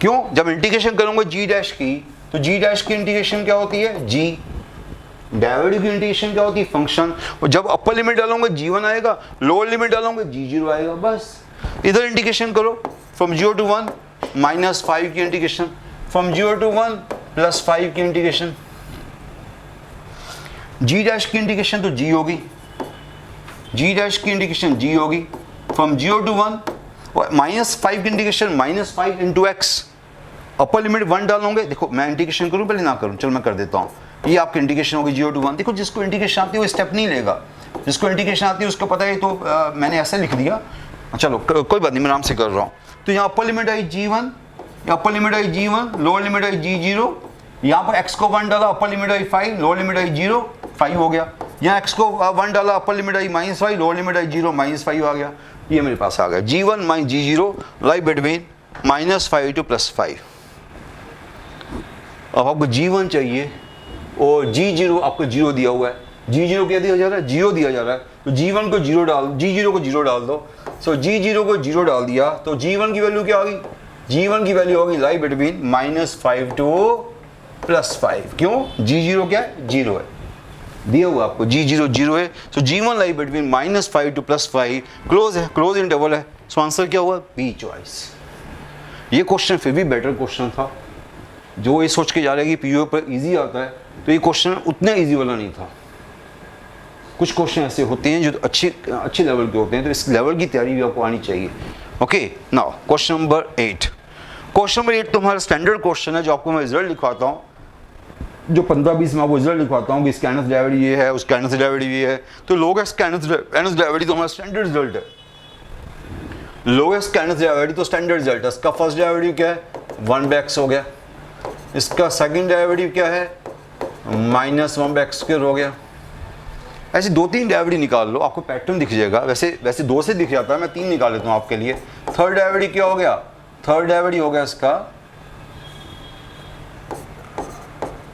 क्यों? जब इंटीग्रेशन करूंगा G' की, तो G' की इंटीग्रेशन क्या होती है, G। डायवर्सिटी की इंटीग्रेशन क्या होती है, फंक्शन। और जब अपर लिमिट डालूंगा G1 आएगा, लोअर लिमिट डालूंगा G0 आएगा। बस इधर इंटीग्रेशन करो फ्रॉम 0 to 1, -5 की इंटीग्रेशन, फ्रॉम 0 to 1 +5 की इंटीग्रेशन। G' की इंटीग्रेशन तो G होगी, G' की इंटीग्रेशन G होगी फ्रॉम 0 to 1, और -5 की integration -5 into x। Upper limit 1 डालोगे, देखो मैं इंटीग्रेशन करूं पहले ना करूं, चलो मैं कर देता हूं। ये आपकी इंटीग्रेशन होगी 0 to 1। देखो जिसको इंटीग्रेशन आती है वो स्टेप नहीं लेगा, जिसको इंटीग्रेशन आती है उसको पता है। तो मैंने ऐसे लिख दिया, चलो कोई बात नहीं, मैं आराम से कर रहा हूँ। तो यहाँ अपर लिमिट आई G1, अपर लिमिट आई G1, लोअर लिमिट आई G0। यहाँ पर x को 1 डाला, अपर लिमिट आई 5, लोअर लिमिट आई 0, 5 हो गया। यहाँ x को 1 डाला, अपर लिमिट आई -5, लोअर लिमिट आई 0, -5 आ गया। ये मेरे पास आ गया G1 - G0 lie between -5 to +5। अब आपको G1 चाहिए और G0 आपको 0 दिया हुआ है। G0 क्या दिया जा रहा है, 0 दिया जा रहा है, तो G1 को 0 डाल, G0 को 0 डाल दो। सो G0 को 0 डाल दिया तो G1 की वैल्यू क्या होगी, G1 की वैल्यू होगी लाई बिटवीन -5 to +5। क्यों? G0 क्या है, 0 है, दिया हुआ आपको G0 0 है। सो G1 lie between -5 to +5, close है, क्लोज इंटरवल है। सो आंसर क्या हुआ, बी चॉइस। ये क्वेश्चन फिर भी बेटर क्वेश्चन था। जो ये सोच के जा रहा है कि PU पर इजी आता है, तो ये क्वेश्चन उतना इजी वाला नहीं था। कुछ क्वेश्चन ऐसे होते हैं जो अच्छे लेवल के होते हैं, तो इस लेवल की तैयारी भी आपको आनी चाहिए। Okay, now question number 8। Question number 8 तो हमारा स्टैंडर्ड क्वेश्चन है, जो आपको मैं रिजल्ट लिखवाता हूँ, जो 15-20 में आपको रिजल्ट लिखवाता हूँ कि इसका एनएस डायवर्सिटी ये है, उसका एनएस डायवर्सिटी ये है। तो लोगेस्ट का एनएस डायवर्सिटी तो हमारा स्टैंडर्ड रिजल्ट है। लोगेस्ट का एनएस डायवर्सिटी तो स्टैंडर्ड रिजल्ट है। इसका फर्स्ट डायवर्सिटी क्या है, 1/x हो गया। इसका सेकंड डायवर्सिटी क्या है, -1/x² हो गया। ऐसे 2-3 डायवर्सिटी निकाल लो, आपको पैटर्न दिख जाएगा। वैसे 2 से दिख जाता है, मैं 3 निकाल लेता हूँ आपके लिए। थर्ड डायवर्सिटी क्या हो गया, थर्ड डायवर्सिटी हो गया इसका,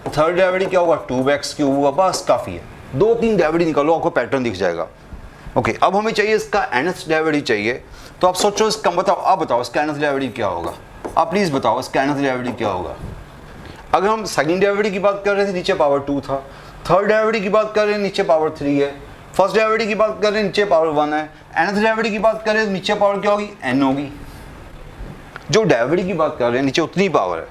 थर्ड डायवर्सिटी क्या होगा, 2/x³ हुआ। बस काफ़ी है, 2-3 डायवर्सिटी निकालो, आपको पैटर्न दिख जाएगा। ओके, अब हमें चाहिए इसका एनएस डायवर्सिटी चाहिए। तो आप सोचो इसका, बताओ, आप बताओ इसका एनएस डायवर्सिटी क्या होगा। आप प्लीज़ बताओ इसका एनएस डायवर्सिटी क्या होगा। अगर हम सेकंड डायवर्सिटी की बात कर रहे थे, नीचे पावर 2 था। थर्ड डायवर्सिटी की बात कर रहे हैं, नीचे पावर 3 है। फर्स्ट डेरिवेटिव की बात करें नीचे पावर 1 है, nth डेरिवेटिव की बात करें तो नीचे पावर क्या होगी, n होगी। जो डेरिवेटिव की बात कर रहे हैं नीचे उतनी पावर है।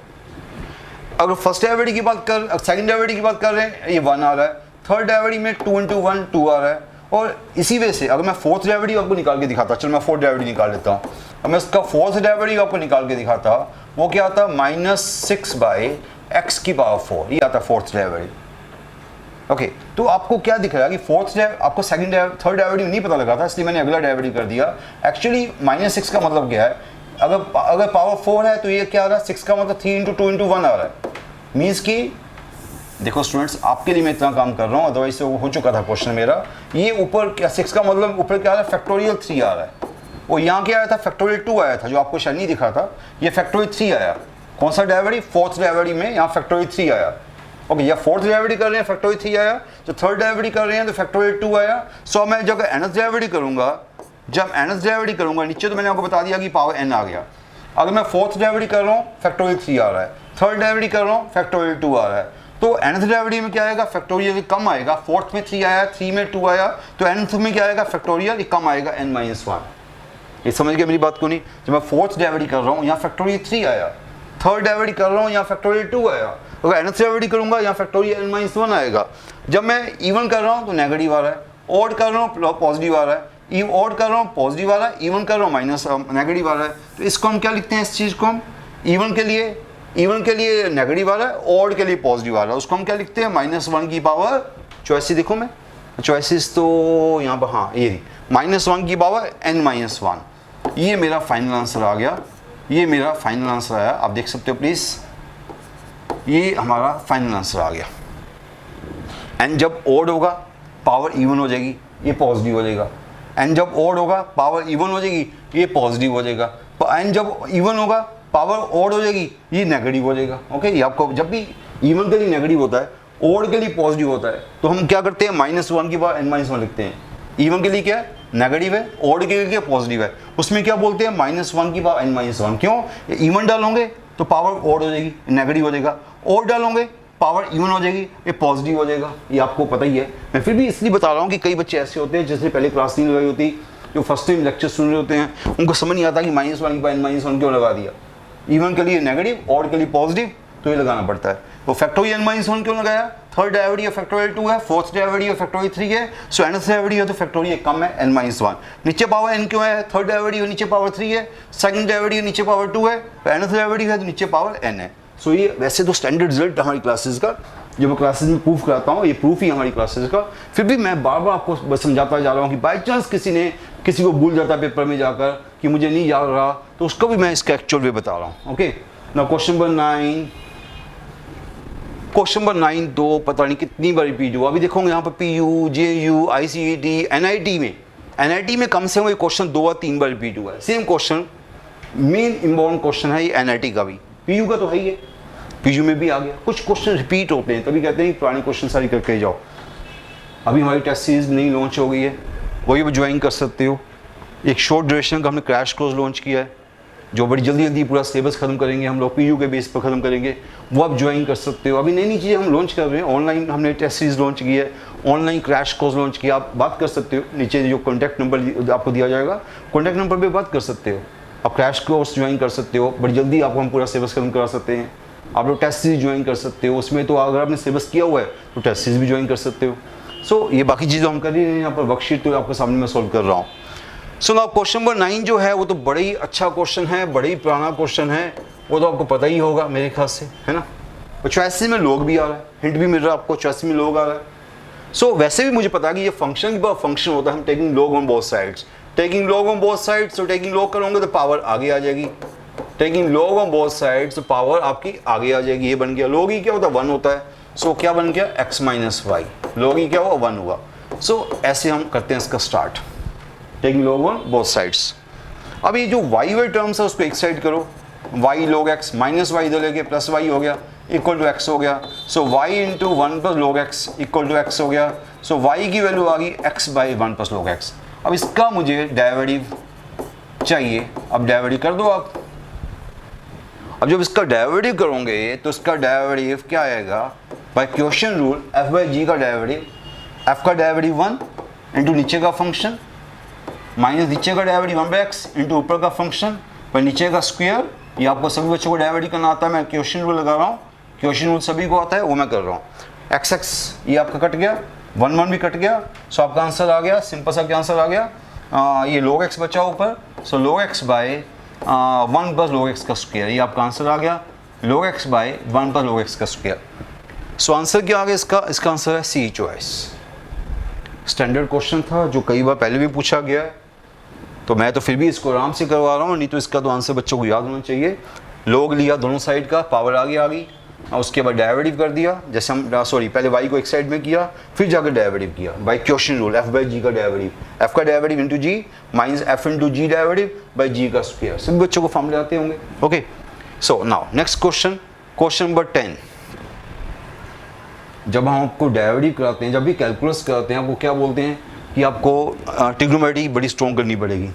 अगर फर्स्ट डेरिवेटिव की बात कर, सेकंड डेरिवेटिव की बात कर रहे हैं, ये 1 आ रहा है। थर्ड डेरिवेटिव में 2 × 1 2 आ रहा है। और इसी वजह से अगर मैं फोर्थ डेरिवेटिव आपको निकाल के दिखाता, चलो मैं फोर्थ डेरिवेटिव निकाल लेता हूँ। अब मैं इसका फोर्थ डेरिवेटिव आपको निकाल के दिखाता, वो क्या आता, -6/x⁴ ये आता फोर्थ डेरिवेटिव। ओके, तो आपको क्या दिख रहा है कि फोर्थ आपको सेकंड थर्ड डेरिवेटिव नहीं पता लगा था, इसलिए मैंने अगला डेरिवेटिव कर दिया। एक्चुअली -6 का मतलब क्या है, अगर पावर 4 है तो ये क्या आ रहा है, 6 का मतलब 3 × 2 × 1 आ रहा है। मीन्स कि देखो स्टूडेंट्स, आपके लिए मैं इतना काम कर रहा हूँ, अदरवाइज से वो हो चुका था क्वेश्चन मेरा। ये ऊपर क्या 6 का मतलब ऊपर क्या आ रहा है, फैक्टोरियल 3 आ रहा है। और यहाँ क्या आया था, फैक्टोरियल 2 आया था, जो आपको शायद नहीं दिखा था। ये फैक्टोरियल 3 आया। कौन सा डेरिवेटिव, फोर्थ डेरिवेटिव में यहाँ फैक्टोरियल 3 आया। ओके, या फोर्थ डेरिवेटिव कर रहे हैं फैक्टोरियल 3 आया, जो थर्ड डेरिवेटिव कर रहे हैं तो फैक्टोरियल 2 आया। सो मैं जब nth डेरिवेटिव करूँगा, नीचे तो मैंने आपको बता दिया कि पावर n आ गया। अगर मैं फोर्थ डेरिवेटिव कर रहा हूँ फैक्टोरियल 3 आ रहा है, थर्ड डेरिवेटिव कर रहा हूँ फैक्टोरियल 2 आ रहा है। तो nth डेरिवेटिव में क्या आएगा, फैक्टोरियल कम आएगा। फोर्थ में 3 आया, 3 में 2 आया, तो nth में क्या आएगा, फैक्टोरियल कम आएगा, n-1। ये समझ गए मेरी बात को नहीं। जब मैं फोर्थ डेरिवेटिव कर रहा हूँ यहाँ फैक्टोरियल 3 आया, थर्ड डेरिवेटिव कर रहा हूँ यहाँ फैक्टोरियल 2 आया, अगर nth डेरिवेटिव करूँगा यहाँ फैक्टोरियल n-1 आएगा। जब मैं इवन कर रहा हूँ तो नेगेटिव आ रहा है, ऑड कर रहा हूँ पॉजिटिव आ रहा है, ऑड कर रहा हूँ पॉजिटिव आ रहा है, इवन कर रहा हूँ नेगेटिव आ रहा है। तो इसको हम क्या लिखते हैं, इस चीज़ को हम इवन के लिए नेगेटिव आ रहा है, ऑड के लिए पॉजिटिव आ रहा है, उसको हम क्या लिखते हैं, -1 की पावर चॉइसेस। देखो मैं चॉइसेस तो यहाँ पर, हाँ ये -1 की पावर n-1। ये मेरा फाइनल आंसर आ गया, ये मेरा फाइनल आंसर आया। आप देख सकते हो प्लीज़, ये हमारा फाइनल आंसर आ गया। एन जब ऑड होगा पावर इवन हो जाएगी, ये पॉजिटिव हो जाएगा। एन जब ऑड होगा पावर इवन हो जाएगी, ये पॉजिटिव हो जाएगा। एन जब इवन होगा पावर ऑड हो जाएगी, ये नेगेटिव हो जाएगा। ओके, ये आपको जब भी इवन के लिए नेगेटिव होता है, ऑड के लिए पॉजिटिव होता है, तो हम क्या करते हैं, -1 की पावर n-1 लिखते हैं। इवन के लिए क्या है, नेगेटिव है, ऑड के लिए क्या पॉजिटिव है, उसमें क्या बोलते हैं, -1 की पावर n-1। क्यों, इवन डालोगे तो पावर ऑड हो जाएगी, नेगेटिव हो जाएगा, ऑड डालोगे पावर इवन हो जाएगी, ये पॉजिटिव हो जाएगा। ये आपको पता ही है, मैं फिर भी इसलिए बता रहा हूँ कि कई बच्चे ऐसे होते हैं जिसने पहले क्लास नहीं लगाई होती, जो फर्स्ट टाइम लेक्चर सुन रहे होते हैं, उनको समझ नहीं आता कि -1 की पावर n-1 क्यों लगा दिया। इवन के लिए नेगेटिव, ऑड के लिए पॉजिटिव, तो ये लगाना पड़ता है। तो फैक्टोरियल n-1 क्यों लगाया, थर्ड डेरिवेटिव फैक्टोरियल 2 है, फोर्थ डेरिवेटिव फैक्टोरियल 3 है, सो nth डेरिवेटिव है तो फैक्टोरियल कम है, n-1। नीचे पावर n क्यों है, थर्ड डेरिवेटिव नीचे पावर 3 है, सेकंड डेरिवेटिव नीचे पावर 2 है, nth डेरिवेटिव है तो नीचे पावर n है। सो ये वैसे तो स्टैंडर्ड रिजल्ट हमारी क्लासेस का, जो मैं क्लासेस में प्रूफ कराता हूँ, ये प्रूफ ही हमारी क्लासेस का। फिर भी मैं बार बार आपको समझाता जा रहा हूँ कि बाई चांस किसी को भूल जाता है पेपर में जाकर कि मुझे नहीं याद रहा, तो उसको भी मैं इसका एक्चुअल वे बता रहा हूँ। ओके, ना क्वेश्चन नंबर 9 तो पता नहीं कितनी बार रिपीट हुआ। अभी देखोगे यहाँ पर PU, JU, ICET, NIT में कम से कम ये क्वेश्चन 2 या 3 बार रिपीट हुआ है। Same question, main important question है ये NIT का भी, PU का तो है ही है, PU में भी आ गया। कुछ क्वेश्चन रिपीट होते हैं, तभी कहते हैं कि पुराने क्वेश्चन सारी करके जाओ। अभी हमारी टेस्ट सीरीज नई लॉन्च हो गई है, वही भी ज्वाइन कर सकते हो। एक शॉर्ट ड्यूरेशन का हमने क्रैश कोर्स लॉन्च किया है, जो बड़ी जल्दी पूरा सिलेबस खत्म करेंगे हम लोग, PU के बेस पर खत्म करेंगे, वो आप ज्वाइन कर सकते हो। अभी नई नई चीज़ें हम लॉन्च कर रहे हैं, ऑनलाइन हमने टेस्ट सीरीज लॉन्च की है, ऑनलाइन क्रैश कोर्स लॉन्च किया। आप बात कर सकते हो, नीचे जो कॉन्टैक्ट नंबर आपको दिया जाएगा, कॉन्टैक्ट नंबर पर बात कर सकते हो, आप क्रैश कोर्स ज्वाइन कर सकते हो। बड़ी जल्दी आपको हम पूरा सिलेबस खत्म करा सकते हैं। आप लोग टेस्ट सीरीज ज्वाइन कर सकते हो, उसमें तो अगर आपने सिलेबस किया हुआ है तो टेस्ट सीरीज भी ज्वाइन कर सकते हो। सो ये बाकी चीज़ें हम कर रहे हैं, यहाँ पर वर्कशीट तो आपके सामने मैं सोल्व कर रहा हूँ। सो ना क्वेश्चन नंबर 9 जो है वो तो बड़ा ही अच्छा क्वेश्चन है, बड़ा ही पुराना क्वेश्चन है, वो तो आपको पता ही होगा मेरे ख्याल से, है ना। और चॉइस में लोग भी आ रहा है, हिंट भी मिल रहा है आपको, चॉइस में लोग आ रहा है। सो वैसे भी मुझे पता है कि ये फंक्शन की फंक्शन होता है, हम taking log on both sides, taking log on both sides. तो टेकिंग लॉग करोगे तो पावर आगे आ जाएगी, taking log on both sides तो पावर आपकी आगे आ जाएगी। ये बन गया, लॉग ही क्या होता है, 1 होता है। सो क्या बन गया, x - y, लॉग ही क्या हुआ, 1 हुआ। सो ऐसे हम करते हैं इसका start, taking log on both sides. अब ये जो y वाले टर्म्स है उसको एक साइड करो, y log x minus y इधर लेके प्लस y हो गया, इक्वल टू x हो गया। So y into 1 + log x equal to x हो गया। सो y की वैल्यू आ गई x/1 + log x। अब इसका मुझे डेरिवेटिव चाहिए, अब डेरिवेटिव कर दो आप। अब जब इसका डेरिवेटिव करोगे तो इसका डेरिवेटिव क्या आएगा, बाय क्वेश्चन रूल f/g का डेरिवेटिव, f का डेरिवेटिव 1, इंटू नीचे का फंक्शन माइनस नीचे का डेरिवेटिव 1/x इंटू ऊपर का फंक्शन पर नीचे का स्क्वायर। ये आपको सभी बच्चों को डेरिवेटिव करना आता है, मैं क्वेश्चन रूल लगा रहा हूँ, क्वेश्चन रूल सभी को आता है वो मैं कर रहा हूँ। एक्स एक्स ये आपका कट गया, 1 1 भी कट गया, सो आपका आंसर आ गया, सिंपल सा क्या आंसर आ गया, ये log x बचा ऊपर, so log x by 1 plus log x का स्क्वायर, ये आपका आंसर आ गया, log x by 1 plus log x का स्क्वायर। सो आंसर क्या आ गया इसका आंसर है सी चॉइस। स्टैंडर्ड क्वेश्चन था जो कई बार पहले भी पूछा गया है, तो मैं तो फिर भी इसको आराम से करवा रहा हूँ, नहीं तो इसका तो आंसर बच्चों को याद होना चाहिए। log लिया दोनों साइड का, पावर आगे आ गई, उसके बाद डेरिवेटिव कर दिया, जैसे हम सॉरी पहले y को एक साइड में किया फिर जाकर डेरिवेटिव किया by question rule, f by g का डेरिवेटिव, f का derivative into g minus f into g derivative by g का स्क्वायर। सभी बच्चों को फॉर्मूले आते होंगे। Okay, so now next question, question number 10। जब हम आपको डेरिवेटिव कराते हैं, जब भी कैलकुलस कराते हैं, आपको क्या बोलते हैं कि आपको ट्रिग्नोमेट्री बड़ी स्ट्रॉन्ग करनी पड़ेगी।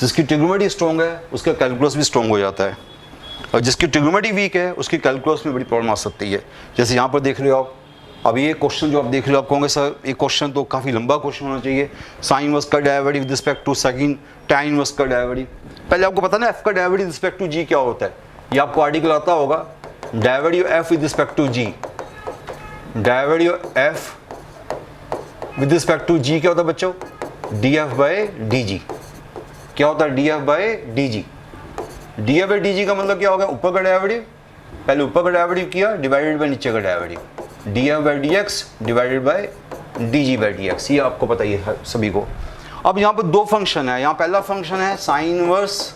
जिसकी ट्रिग्नोमेट्री स्ट्रॉन्ग है उसका कैलकुलस भी स्ट्रॉन्ग हो जाता है, और जिसकी ट्रिग्नोमेट्री वीक है उसकी कैलकुलस में बड़ी प्रॉब्लम आ सकती है। जैसे यहाँ पर देख रहे हो आप, अब ये क्वेश्चन जो आप देख रहे हो, आप कहोगे सर ये क्वेश्चन तो काफ़ी लंबा क्वेश्चन होना चाहिए, साइन इनवर्स का derivative with respect to second tan inverse का डेरिवेटिव। पहले आपको पता ना f का derivative with respect to g क्या होता है, ये आपको आर्टिकल आता होगा, derivative f with respect to g, derivative f with respect to g क्या होता है बच्चों, df बाय dg। क्या होता है df by dg, df by dg का मतलब क्या होगा, ऊपर का डेरिवेटिव, पहले ऊपर का डेरिवेटिव किया डिवाइडेड बाय नीचे का derivative, df by dx divided by dg by dx, ये आपको पता ही है सभी को। अब यहाँ पर दो फंक्शन है, यहाँ पहला फंक्शन है sine inverse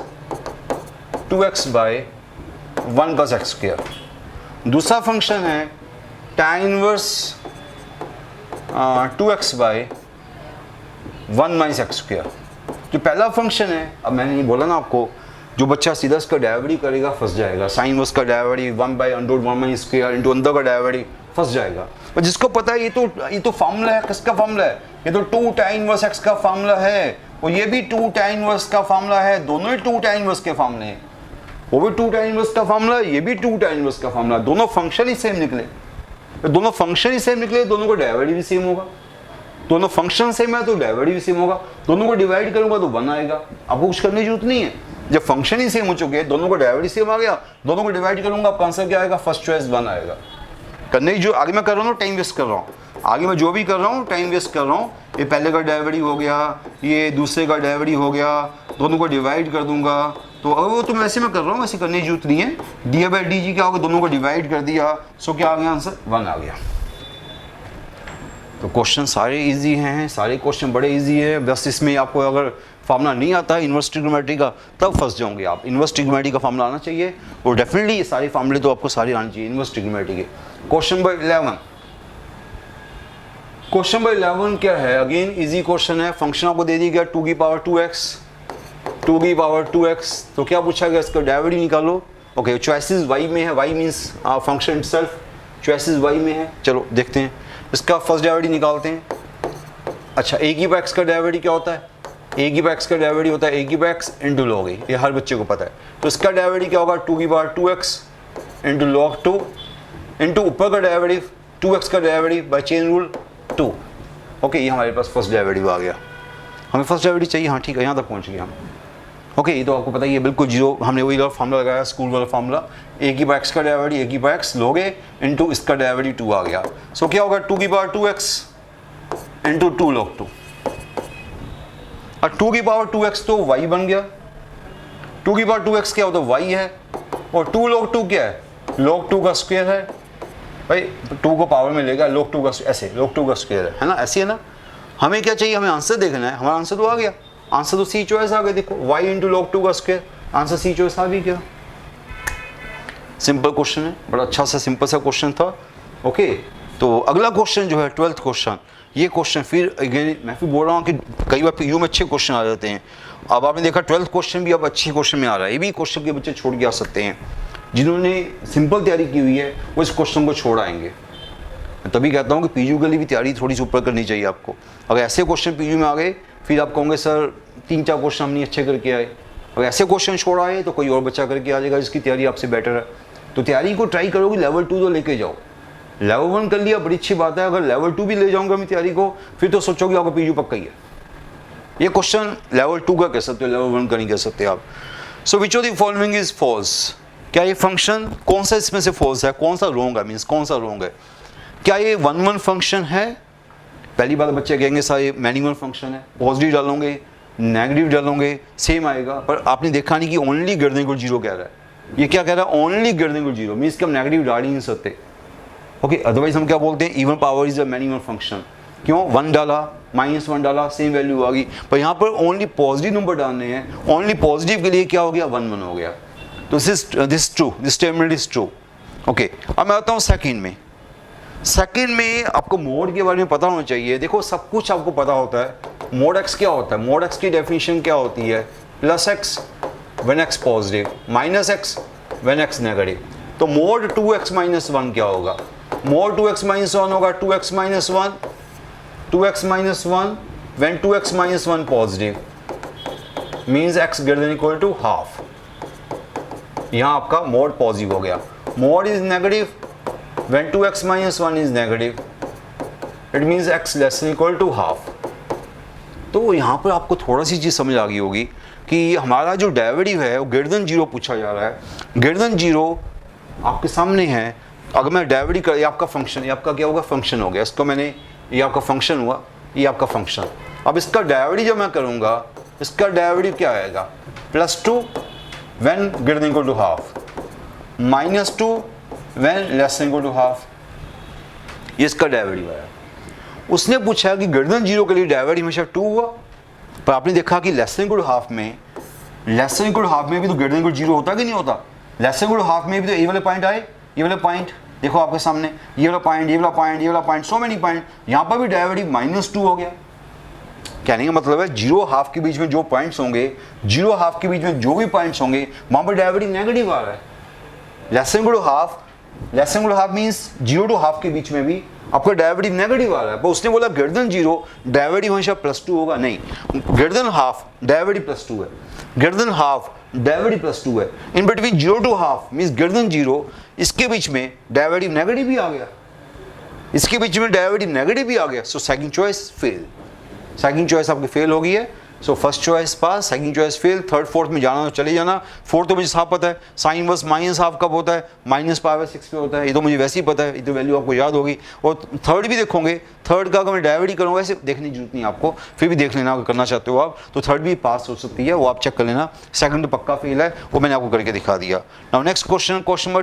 2x by 1 plus x square, दूसरा फंक्शन है tan inverse 2x by 1 minus x square. जो पहला फंक्शन है, अब मैंने ये बोला ना आपको, जो बच्चा सीधा इसका डेरिवेटिव करेगा फंस जाएगा, साइन इनवर्स का derivative 1 by under 1 minus square into अंदर का डेरिवेटिव, फंस जाएगा। पर जिसको पता है ये तो फार्मूला है, किसका फार्मूला है, ये तो 2 tan इनवर्स x का फार्मूला है, और ये भी 2 tan इनवर्स का फार्मूला है, दोनों ही 2 tan इनवर्स के फार्मूले हैं, वो भी 2 tan इनवर्स का फार्मूला है, ये भी 2 tan इनवर्स का फार्मूला, दोनों फंक्शन ही सेम निकले, दोनों फंक्शन ही सेम निकले, दोनों को डेरिवेटिव भी सेम होगा, दोनों फंक्शन सेम है तो डेरिवेटिव भी सेम होगा, दोनों को डिवाइड करूंगा तो 1 आएगा। आपको कुछ करने की जरूरत नहीं है, जब फंक्शन ही सेम हो चुके हैं, दोनों को डेरिवेटिव सेम आ गया, दोनों को डिवाइड करूंगा, आपका आंसर क्या आएगा, फर्स्ट चॉइस 1 आएगा। करने की जो आगे मैं कर रहा हूँ टाइम वेस्ट कर रहा हूँ, आगे मैं जो भी कर रहा हूँ टाइम वेस्ट कर रहा हूँ। ये पहले का डेरिवेटिव हो गया, ये दूसरे का डेरिवेटिव हो गया, दोनों को डिवाइड कर दूंगा, तो अब वो तो वैसे मैं कर रहा हूँ, वैसे करने की जरूरत नहीं है। डी बाई डी जी क्या होगा, दोनों को डिवाइड कर दिया, सो क्या आ गया आंसर 1 आ गया। तो क्वेश्चन सारे इजी हैं, सारे क्वेश्चन बड़े इजी है, बस इसमें आपको अगर फार्मूला नहीं आता है इन्वर्स ट्रिग्नोमेट्री का तब फंस जाओगे आप। इन्वर्स ट्रिग्नोमेट्री का फार्मूला आना चाहिए, और डेफिनेटली ये सारे फार्मूले तो आपको सारे आने चाहिए इन्वर्स ट्रिग्नोमेट्री के। क्वेश्चन नंबर 11, क्वेश्चन नंबर 11 क्या है, अगेन इजी क्वेश्चन है, फंक्शन आपको दे दी गया 2 की पावर 2x, 2 की पावर 2x, तो क्या पूछा गया, इसका डेरिवेटिव निकालो। ओके, चॉइसेस y में है, y means function itself, choices y में है, चलो देखते हैं इसका फर्स्ट डेरिवेटिव निकालते हैं। अच्छा, a की पावर x का डेरिवेटिव क्या होता है, a की पावर x का डेरिवेटिव होता है a की power x into log a, ये हर बच्चे को पता है। तो इसका डेरिवेटिव क्या होगा, 2 की power 2x into log 2 into ऊपर का डेरिवेटिव 2x का derivative by chain rule 2। Okay, ये हमारे पास फर्स्ट डेरिवेटिव आ गया, हमें फर्स्ट डेरिवेटिव चाहिए, हाँ ठीक है, यहाँ तक पहुँच गए हम। ओके, ये तो आपको पता ही है बिल्कुल जीरो, हमने वही फार्मूला लगाया स्कूल वाला फार्मूला, a की पावर x का डेरिवेटिव a की पावर x लोगे इंटू इसका डेरिवेटिव 2 आ गया। सो क्या होगा, 2 की पावर 2x इंटू 2 log 2, और 2 की पावर 2x तो y बन गया, 2 की पावर 2x क्या होता है, y है, और 2 log 2 क्या है, log 2 का स्क्वायर है, भाई 2 को पावर में लेगा, log 2 का ऐसे log 2 का स्क्वायर है ना, ऐसे है ना। हमें क्या चाहिए, हमें आंसर देखना है, हमारा आंसर तो आ गया, आंसर तो सी चॉइस आ गया, देखो y इंटू log 2 का स्क्वायर, आंसर सी चॉइस आ भी गया। सिंपल क्वेश्चन है, बड़ा अच्छा सा सिंपल सा क्वेश्चन था। ओके, तो अगला क्वेश्चन जो है 12th क्वेश्चन, ये क्वेश्चन फिर अगेन मैं फिर बोल रहा हूँ कि कई बार पीयू में अच्छे क्वेश्चन आ जाते हैं। अब आपने देखा 12th क्वेश्चन भी अब अच्छे क्वेश्चन में आ रहा है, ये भी क्वेश्चन के बच्चे छोड़ के आ सकते हैं, जिन्होंने सिंपल तैयारी की हुई है वो इस क्वेश्चन को छोड़ आएंगे। मैं तभी कहता हूँ कि पीयू के लिए भी तैयारी थोड़ी सी ऊपर करनी चाहिए आपको। अगर ऐसे क्वेश्चन पीयू में आ गए फिर आप कहोगे सर 3-4 क्वेश्चन हम नहीं अच्छे करके आए, अगर ऐसे क्वेश्चन छोड़ आए तो कोई और बच्चा करके आ जाएगा जिसकी तैयारी आपसे बेटर है। तो तैयारी को ट्राई करो कि लेवल 2 तो लेके जाओ, लेवल 1 कर लिया, बड़ी अच्छी बात है। अगर लेवल 2 भी ले जाऊंगा मैं तैयारी को, फिर तो सोचोगे आपका पीयू पक्का ही है। ये क्वेश्चन लेवल 2 का कह सकते हो, लेवल 1 का नहीं कह सकते आप। So which of the following is false, क्या ये फंक्शन कौन सा इसमें से फॉल्स है, कौन सा रॉन्ग है, मीन्स कौन सा रॉन्ग है। क्या ये 1-1 फंक्शन है? पहली बार बच्चे कहेंगे सर ये मैनी फंक्शन है, पॉजिटिव डालोगे नेगेटिव डालोगे सेम आएगा, पर आपने देखा नहीं कि ओनली ग्रेटर देन 0 कह रहा है। ये क्या कह रहा है? ओनली ग्रेटर देन 0, मीन्स कि हम नेगेटिव डाल ही नहीं सकते। ओके, अदरवाइज हम क्या बोलते हैं, even power is a many function. क्यों? 1 डाला, -1 डाला, सेम वैल्यू आ गई। पर यहाँ पर ओनली पॉजिटिव नंबर डालने हैं, ओनली पॉजिटिव के लिए क्या हो गया? 1-1 हो गया। तो this true, this statement is true. Okay, अब मैं आता हूँ सेकंड में। सेकंड में आपको मोड के बारे में पता होना चाहिए। देखो सब कुछ आपको पता होता है। मोड एक्स क्या होता है? मोड एक्स की डेफिनेशन क्या होती है? +x when x positive, -x when x negative. तो मोड 2x - 1 क्या होगा? मोड 2x - 1 होगा 2x - 1, 2x - 1 when 2x - 1 positive means x greater than equal to half. यहाँ आपका मोड पॉजिटिव हो गया। Mod is negative when 2x - 1 is negative, it means x less than equal to half। तो यहाँ पर आपको थोड़ा सी चीज़ समझ आ गई होगी कि हमारा जो डेरिवेटिव है वो ग्रेटर देन 0 पूछा जा रहा है। ग्रेटर देन 0 आपके सामने है। अगर मैं डेरिवेटिव कर, ये आपका फंक्शन, ये आपका क्या होगा? फंक्शन हो गया। इसको मैंने, ये आपका फंक्शन हुआ, ये आपका फंक्शन। अब इसका डेरिवेटिव जब मैं करूँगा, इसका डेरिवेटिव क्या आएगा? +2 when greater than equal to half, -2 when less than equal to half। ये इसका डेरिवेटिव आया। उसने पूछा कि ग्रेटर देन 0 के लिए डेरिवेटिव हमेशा 2 हुआ, पर आपने देखा कि less than equal to half में, less than equal to half में भी तो ग्रेटर देन इक्वल टू 0 होता कि नहीं होता? Less than equal to half में भी तो ये वाले पॉइंट आए, ये वाले पॉइंट देखो आपके सामने, ये वाला पॉइंट, ये वाला पॉइंट, ये वाला पॉइंट, सो मेनी पॉइंट। यहाँ पर भी डेरिवेटिव -2 हो गया। कहने का मतलब है 0 हाफ के बीच में जो पॉइंट्स होंगे, 0 हाफ के बीच में जो भी पॉइंट्स होंगे, वहाँ पर डेरिवेटिव नेगेटिव आ रहा है। Less than equal to half, less than equal to half means 0 to half के बीच में भी आपका डेरिवेटिव नेगेटिव आ रहा है। पर उसने बोला ग्रेटर देन 0 डेरिवेटिव हमेशा +2 होगा। नहीं, ग्रेटर देन हाफ डेरिवेटिव +2 है, ग्रेटर देन हाफ डेरिवेटिव +2 है। In between 0 to half means greater than 0, इसके बीच में डेरिवेटिव नेगेटिव भी आ गया, इसके बीच में डेरिवेटिव नेगेटिव भी आ गया। So second choice fail, second choice आपकी फेल हो गई है। So first choice pass, second choice fail. Third fourth में जाना तो चले जाना। फोर्थ तो मुझे साफ पता है, साइन इनवर्स -हाफ कब होता है? -π/6 पे होता है। ये तो मुझे वैसे ही पता है, ये तो वैल्यू आपको याद होगी। और थर्ड भी देखोगे, थर्ड का अगर मैं डेरिवेटिव करूँगा, ऐसे देखने की जरूरत नहीं आपको, फिर भी देख लेना अगर करना चाहते हो आप, तो थर्ड भी पास हो सकती है, वो आप चेक कर लेना। सेकंड तो पक्का फेल है, वो मैंने आपको करके दिखा दिया। Now next question, question number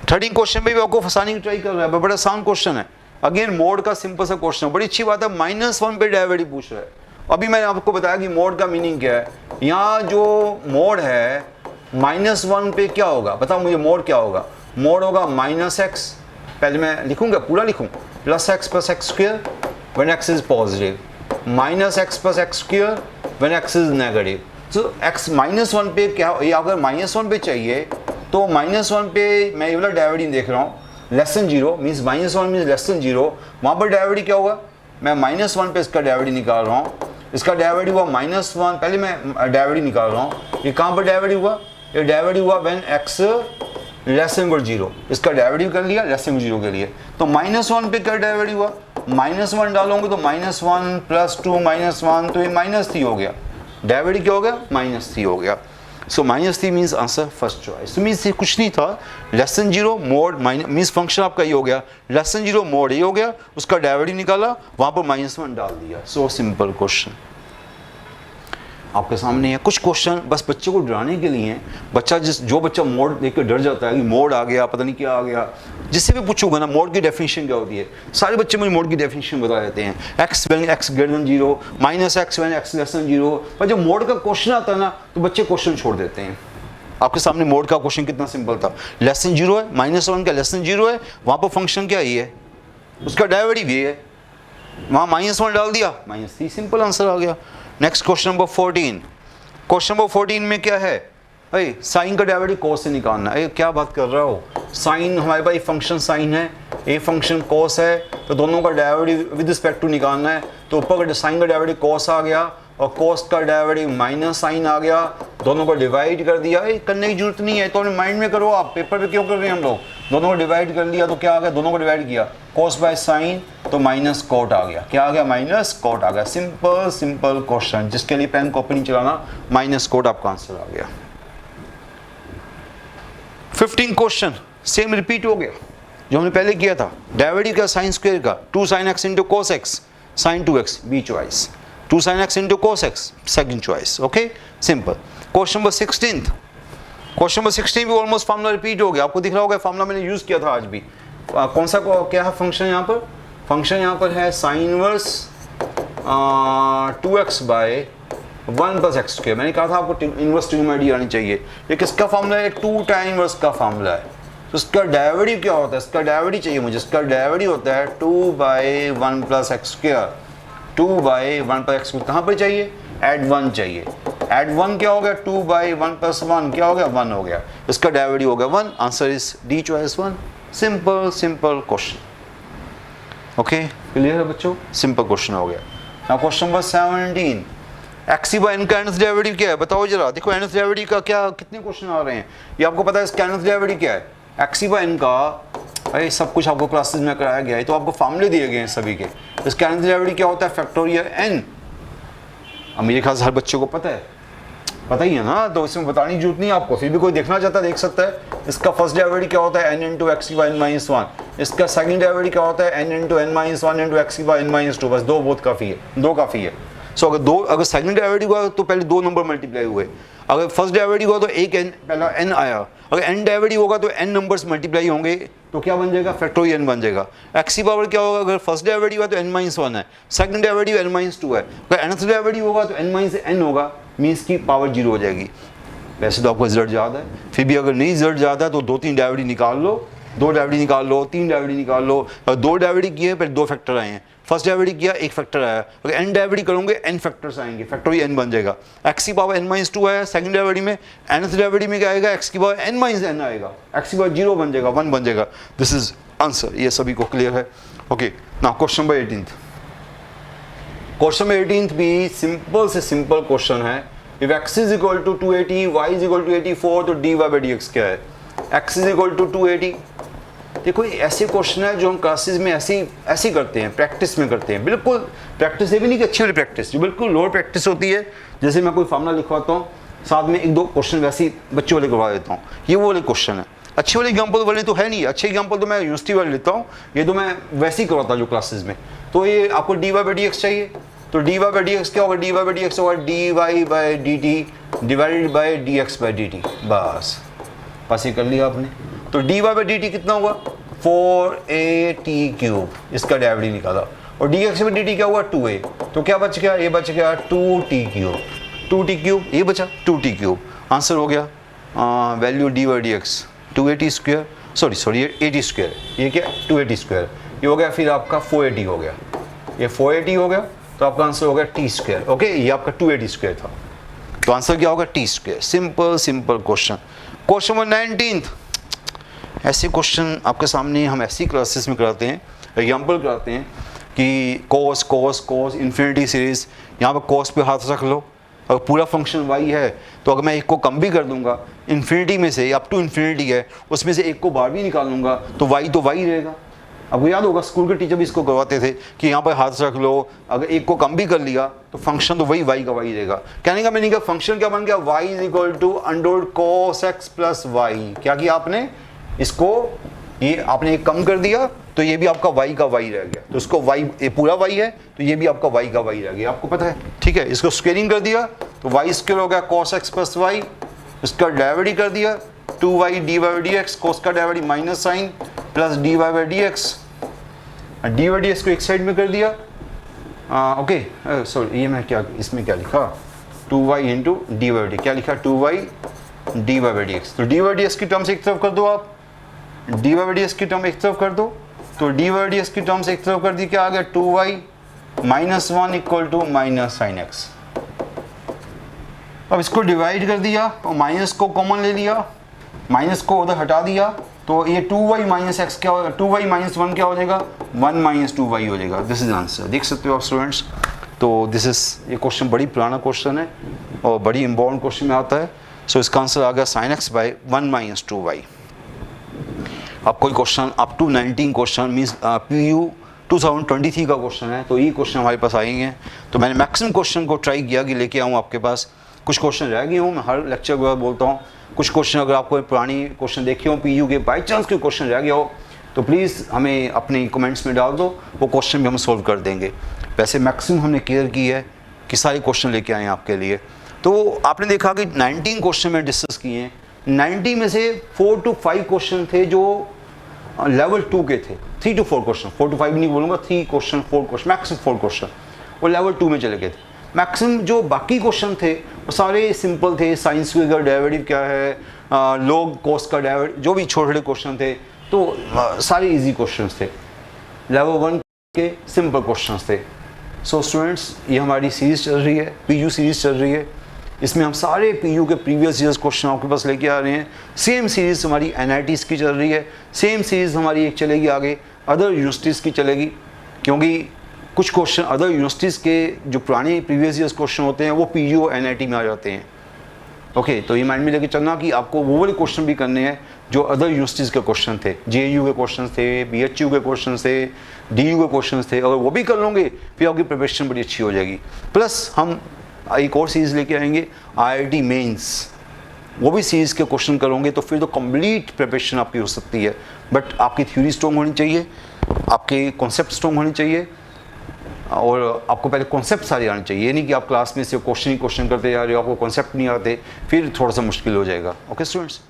13 question में भी आपको फंसाने की ट्राई कर रहा है, बड़ा आसान क्वेश्चन है। अगेन मोड का सिंपल सा क्वेश्चन है, बड़ी अच्छी बात है। -1 पे डेरिवेटिव पूछ रहा है। अभी मैंने आपको बताया कि मोड का मीनिंग क्या है। यहाँ जो मोड है -1 पे क्या होगा? बताओ मुझे, मोड क्या होगा? मोड होगा -x, पहले मैं लिखूंगा, पूरा लिखूं, +x + x² when x is positive, -x + x² when x is negative। तो x -1 पे क्या, ये अगर -1 पे चाहिए तो -1 पे मैं ये वाला डेरिवेटिव देख रहा हूँ, less than 0 means -1 means less than 0। वहाँ पर डेरिवेटिव क्या होगा? मैं -1 पे इसका डेरिवेटिव निकाल रहा हूँ, इसका डेरिवेटिव हुआ -1, पहले मैं डेरिवेटिव निकाल रहा हूँ। ये कहाँ पर डेरिवेटिव हुआ? ये डेरिवेटिव हुआ व्हेन x लेस देन 0, इसका डेरिवेटिव कर लिया लेस देन 0 के लिए। तो -1 पे क्या डेरिवेटिव हुआ? -1 डालोगे तो -1 + 2 -1, तो ये -3 हो गया। डेरिवेटिव क्या हो गया? -3 हो गया। सो -3 मीन्स आंसर फर्स्ट चॉइस। तो मीन्स ये कुछ नहीं था, less than 0 mode means function आपका ये हो गया, लेस देन 0 मोड ये हो गया, उसका डेरिवेटिव निकाला, वहाँ पर -1 डाल दिया। सो सिंपल क्वेश्चन आपके सामने है। कुछ क्वेश्चन बस बच्चे को डराने के लिए हैं। बच्चा जो बच्चा मोड देख कर डर जाता है कि मोड आ गया, पता नहीं क्या आ गया, जिससे भी पूछूंगा ना मोड की डेफिनेशन क्या होती है, सारे बच्चे मुझे मोड की डेफिनेशन बता देते हैं। x when x greater than 0, -x when x less than 0। पर जब मोड का क्वेश्चन आता है ना, तो बच्चे क्वेश्चन छोड़ देते हैं। आपके सामने मोड का क्वेश्चन कितना सिंपल था, लेस देन 0 है, -1 का लेस देन 0 है, वहाँ पर फंक्शन क्या ही है, उसका डेरिवेटिव ये है, वहाँ -1 डाल दिया, -3, सिंपल आंसर आ गया। Next question number 14। Question number 14 में क्या है भाई? साइन का डेरिवेटिव कॉस से निकालना है। क्या बात कर रहा हो? साइन हमारे पास फंक्शन साइन है, ए फंक्शन कॉस है, तो दोनों का डेरिवेटिव विद रिस्पेक्ट टू निकालना है। तो ऊपर का साइन का डेरिवेटिव कॉस आ गया और कॉस का डेरिवेटिव माइनस साइन आ गया, दोनों को डिवाइड कर दिया। करने की जरूरत नहीं है, तो अपने माइंड में करो आप, पेपर पे क्यों कर रहे हैं हम लोग? दोनों को डिवाइड कर लिया तो क्या आ गया, दोनों को डिवाइड किया कॉस बाय साइन तो माइनस कॉट आ गया, क्या आ गया, माइनस कॉट आ गया। सिंपल सिंपल क्वेश्चन जिसके लिए पेन कॉपी नहीं चलाना, माइनस कॉट आपका आंसर आ गया। 15 क्वेश्चन सेम रिपीट हो गया जो हमने पहले किया था। डेरिवेटिव का साइन स्क्वायर का 2 sin x into cos x sine 2x B choice, 2 sin x into cos x second choice. Okay simple. Question number 16, question number 16 भी ऑलमोस्ट फार्मूला रिपीट हो गया, आपको दिख रहा होगा फार्मूला मैंने यूज किया था आज भी। कौन सा क्या है फंक्शन यहाँ पर, फंक्शन यहाँ पर है sine inverse 2x by 1 plus x square. मैंने कहा था आपको इनवर्स ट्रिग्नोमेट्री आनी चाहिए। ये किसका फार्मूला है, 2 tan इनवर्स का फार्मूला है। तो इसका डेरिवेटिव क्या होता है, इसका डेरिवेटिव चाहिए मुझे, इसका डेरिवेटिव होता है 2 by 1 plus x square, 2 by 1 plus x square कहाँ पर चाहिए, एड 1 चाहिए। एड 1 क्या हो गया, 2 बाई 1 प्लस 1 क्या हो गया, 1 हो गया। इसका डेरिवेटिव हो गया 1, answer is D choice 1। Simple simple question. Okay clear है बच्चों, सिंपल क्वेश्चन हो गया। Now question number 17, x by n का एनथ डेरिवेटिव क्या है, बताओ जरा। देखो एनथ डेरिवेटिव का क्या कितने क्वेश्चन आ रहे हैं, ये आपको पता है। इसका एनथ डेरिवेटिव क्या है, एक्स बाय एन का, अरे सब कुछ आपको क्लासेस में कराया गया है, तो आपको फार्मूले दिए गए हैं सभी के। इसका एनथ डेरिवेटिव क्या होता है, फैक्टोरियल एन। अब मेरे ख्याल से हर बच्चे को पता है, पता ही है ना, तो इसमें बताने की जरूरत नहीं आपको, फिर भी कोई देखना चाहता है देख सकता है। इसका फर्स्ट डेरिवेटिव क्या होता है, n into x by n minus 1। इसका सेकंड डेरिवेटिव क्या होता है, n into n minus 1 into x by n minus 2। बस दो बहुत काफ़ी है, दो काफ़ी है। सो अगर सेकंड डेरिवेटिव हुआ तो पहले 2 नंबर मल्टीप्लाई हुए, अगर फर्स्ट डेरिवेटिव हुआ तो एक एन पहला एन आया, अगर एन डेरिवेटिव होगा तो एन नंबर्स मल्टीप्लाई होंगे तो क्या बन जाएगा, फैक्टोरियल एन बन जाएगा। एक्स की पावर क्या होगा, अगर फर्स्ट डेरिवेटिव हुआ तो एन माइनस 1 है, सेकंड डेरिवेटिव एन माइनस 2 है, अगर nth डेरिवेटिव होगा तो एन माइनस एन होगा, मीन्स की पावर 0 हो जाएगी। वैसे तो आपको रिजल्ट याद है, फिर भी अगर नहीं रिजल्ट याद है तो 2-3 डेरिवेटिव निकाल लो, 2 डेरिवेटिव निकाल लो, 3 डेरिवेटिव निकाल लो। अगर 2 डेरिवेटिव किए पहले 2 फैक्टर आए हैं, फर्स्ट डेरिवेटिव किया 1 फैक्टर आया, अगर n डेरिवेटिव करोगे n फैक्टर्स आएंगे, फैक्टोरियल n बन जाएगा। x की पावर n माइनस 2 आया सेकंड डेरिवेटिव में, nth डेरिवेटिव में क्या आएगा, x की पावर n माइनस n आएगा, x की पावर 0 बन जाएगा, 1 बन जाएगा। दिस इज आंसर, ये सभी को क्लियर है। Okay now question number 18, question number 18 भी सिंपल से सिंपल क्वेश्चन है। If x is equal to 280, y is equal to 84 तो dy बाई dx क्या है, x इज इक्वल टू 280। देखो ये ऐसे क्वेश्चन है जो हम क्लासेस में ऐसे करते हैं, प्रैक्टिस में करते हैं, बिल्कुल प्रैक्टिस ये भी नहीं कि अच्छी वाली प्रैक्टिस, जो बिल्कुल लोअर प्रैक्टिस होती है। जैसे मैं कोई फार्मूला लिखवाता हूँ, साथ में 1-2 क्वेश्चन वैसे बच्चों वाले करवा देता हूँ, ये वो वाले क्वेश्चन है। अच्छे वाले एग्जाम्पल वाले तो है नहीं, अच्छे एग्जाम्पल तो मैं यूनिवर्सिटी वाले लेता हूँ, ये तो मैं वैसे ही करवाता हूँ जो क्लासेस में। तो ये आपको dy बाई dx चाहिए, तो dy बाई dx क्या होगा, dy बाई dx होगा dy by dt divided by dx by dt। बस पास ये कर लिया आपने। तो dy बाई dt कितना होगा, 4at³, इसका डेरिवेटिव निकाला, और dx बाई dt क्या हुआ, 2a। तो क्या बच गया, ये बच गया 2t³, 2t³, ये बचा 2t³। आंसर हो गया value dy by dx 2at², sorry 80², ये क्या 2at², ये हो गया फिर आपका 480 हो गया, ये 480 हो गया, तो आपका आंसर हो गया t²। ओके ये आपका 280² था, तो आंसर क्या होगा t²। Simple simple question. Question number 19, ऐसे क्वेश्चन आपके सामने हम ऐसी क्लासेस में कराते हैं, एग्जाम्पल कराते हैं कि cos cos cos infinity series, यहाँ पर कॉस पे हाथ रख लो, अगर पूरा फंक्शन y है तो अगर मैं एक को कम भी कर दूंगा, इन्फिनिटी में से अप टू इन्फिनिटी है उसमें से एक को बाहर भी निकाल लूँगा तो y तो y रहेगा। आपको याद होगा स्कूल के टीचर भी इसको करवाते थे कि यहाँ पर हाथ रख लो, अगर एक को कम भी कर लिया तो फंक्शन तो वही y का y रहेगा। कहने का मैंने कहा फंक्शन क्या बन गया, y is equal to under cos x plus y. क्या किया आपने, इसको ये आपने एक कम कर दिया तो ये भी आपका y का y रह गया, तो इसको y ये पूरा y है तो ये भी आपका y का y रह गया, आपको पता है ठीक है। इसको स्क्वेयरिंग कर दिया तो y स्क्वेयर हो गया cos x प्लस वाई, इसका डेरिवेटिव कर दिया 2y dy by dx, cos का derivative minus sine plus dy by dx, dy by dx को एक साइड में कर दिया। ओके सॉरी ये मैं क्या इसमें क्या लिखा, 2y into dy by D, क्या लिखा 2y dy बाई dx। तो dy बाई dx की टर्म्स एक तरफ कर दो आप, dy बाई dx की टर्म एक तरफ कर दो, तो dy बाई dx की टर्म्स एक तरफ कर दी, क्या आ गया 2y minus 1 equal to minus sine x. अब इसको डिवाइड कर दिया और माइनस को कॉमन ले लिया, माइनस को उधर हटा दिया, तो ये 2y माइनस एक्स क्या होगा, 2y माइनस 1 क्या हो जाएगा, 1 माइनस 2y हो जाएगा। दिस इज आंसर, देख सकते हो आप स्टूडेंट्स। तो दिस इज ये क्वेश्चन बड़ी पुराना क्वेश्चन है और बड़ी इंपॉर्टेंट क्वेश्चन में आता है। सो इसका आंसर आ गया sine x by 1 minus 2y। अब कोई question up to 19 question means PU 2023 का क्वेश्चन है, तो ये क्वेश्चन हमारे पास आएंगे। तो मैंने मैक्सिमम क्वेश्चन को ट्राई किया कि लेके आऊँ आपके पास। कुछ क्वेश्चन रह गए हूँ, मैं हर लेक्चर के बाद बोलता हूँ, कुछ क्वेश्चन अगर आपको पुरानी क्वेश्चन देखे हो PU के, बाई चांस कोई क्वेश्चन रह गया हो तो प्लीज़ हमें अपने कमेंट्स में डाल दो, वो क्वेश्चन भी हम सोल्व कर देंगे। वैसे मैक्सिमम हमने केयर की है कि सारे क्वेश्चन लेके आए हैं आपके लिए। तो आपने देखा कि 19 क्वेश्चन में डिस्कस किए हैं, 90 में से 4 to 5 क्वेश्चन थे जो लेवल 2 के थे। 3 to 4 क्वेश्चन, 4 to 5 नहीं बोलूँगा, 3 क्वेश्चन 4 क्वेश्चन, मैक्सिमम 4 क्वेश्चन वो लेवल 2 में चले गए थे। मैक्सिमम जो बाकी क्वेश्चन थे वो सारे सिंपल थे। साइंस का डेरिवेटिव क्या है, लॉग कॉस का डेरिवेटिव, जो भी छोटे छोटे क्वेश्चन थे, तो सारे इजी क्वेश्चंस थे, लेवल 1 के सिंपल क्वेश्चंस थे। सो स्टूडेंट्स, ये हमारी सीरीज़ चल रही है, PU सीरीज़ चल रही है। इसमें हम सारे PU के प्रीवियस ईयर्स क्वेश्चन आपके पास लेके आ रहे हैं। सेम सीरीज़ हमारी NITs की चल रही है, सेम सीरीज़ हमारी एक चलेगी आगे अदर यूनिवर्सिटीज़ की चलेगी, क्योंकि कुछ क्वेश्चन अदर यूनिवर्सिटीज़ के जो पुराने प्रीवियस ईयर्स क्वेश्चन होते हैं वो PU और NIT में आ जाते हैं। ओके, तो ये माइंड में लेके चलना कि आपको वो वाले क्वेश्चन भी करने हैं जो अदर यूनिवर्सिटीज़ के क्वेश्चन थे, JU के क्वेश्चन थे, BHU के क्वेश्चन थे, DU के क्वेश्चन थे। अगर वो भी कर लोगे फिर आपकी प्रिपरेशन बड़ी अच्छी हो जाएगी। प्लस हम एक और सीरीज़ लेके आएंगे IIT मेंस, वो भी सीरीज़ के क्वेश्चन करोगे तो फिर तो कंप्लीट प्रिपरेशन आपकी हो सकती है। बट आपकी थ्योरी स्ट्रॉन्ग होनी चाहिए, आपके कॉन्सेप्ट स्ट्रॉन्ग होनी चाहिए, और आपको पहले कॉन्सेप्ट सारे आने चाहिए। ये नहीं कि आप क्लास में से क्वेश्चन ही क्वेश्चन करते जा रहे हो, आपको कॉन्सेप्ट नहीं आते, फिर थोड़ा सा मुश्किल हो जाएगा। Okay students.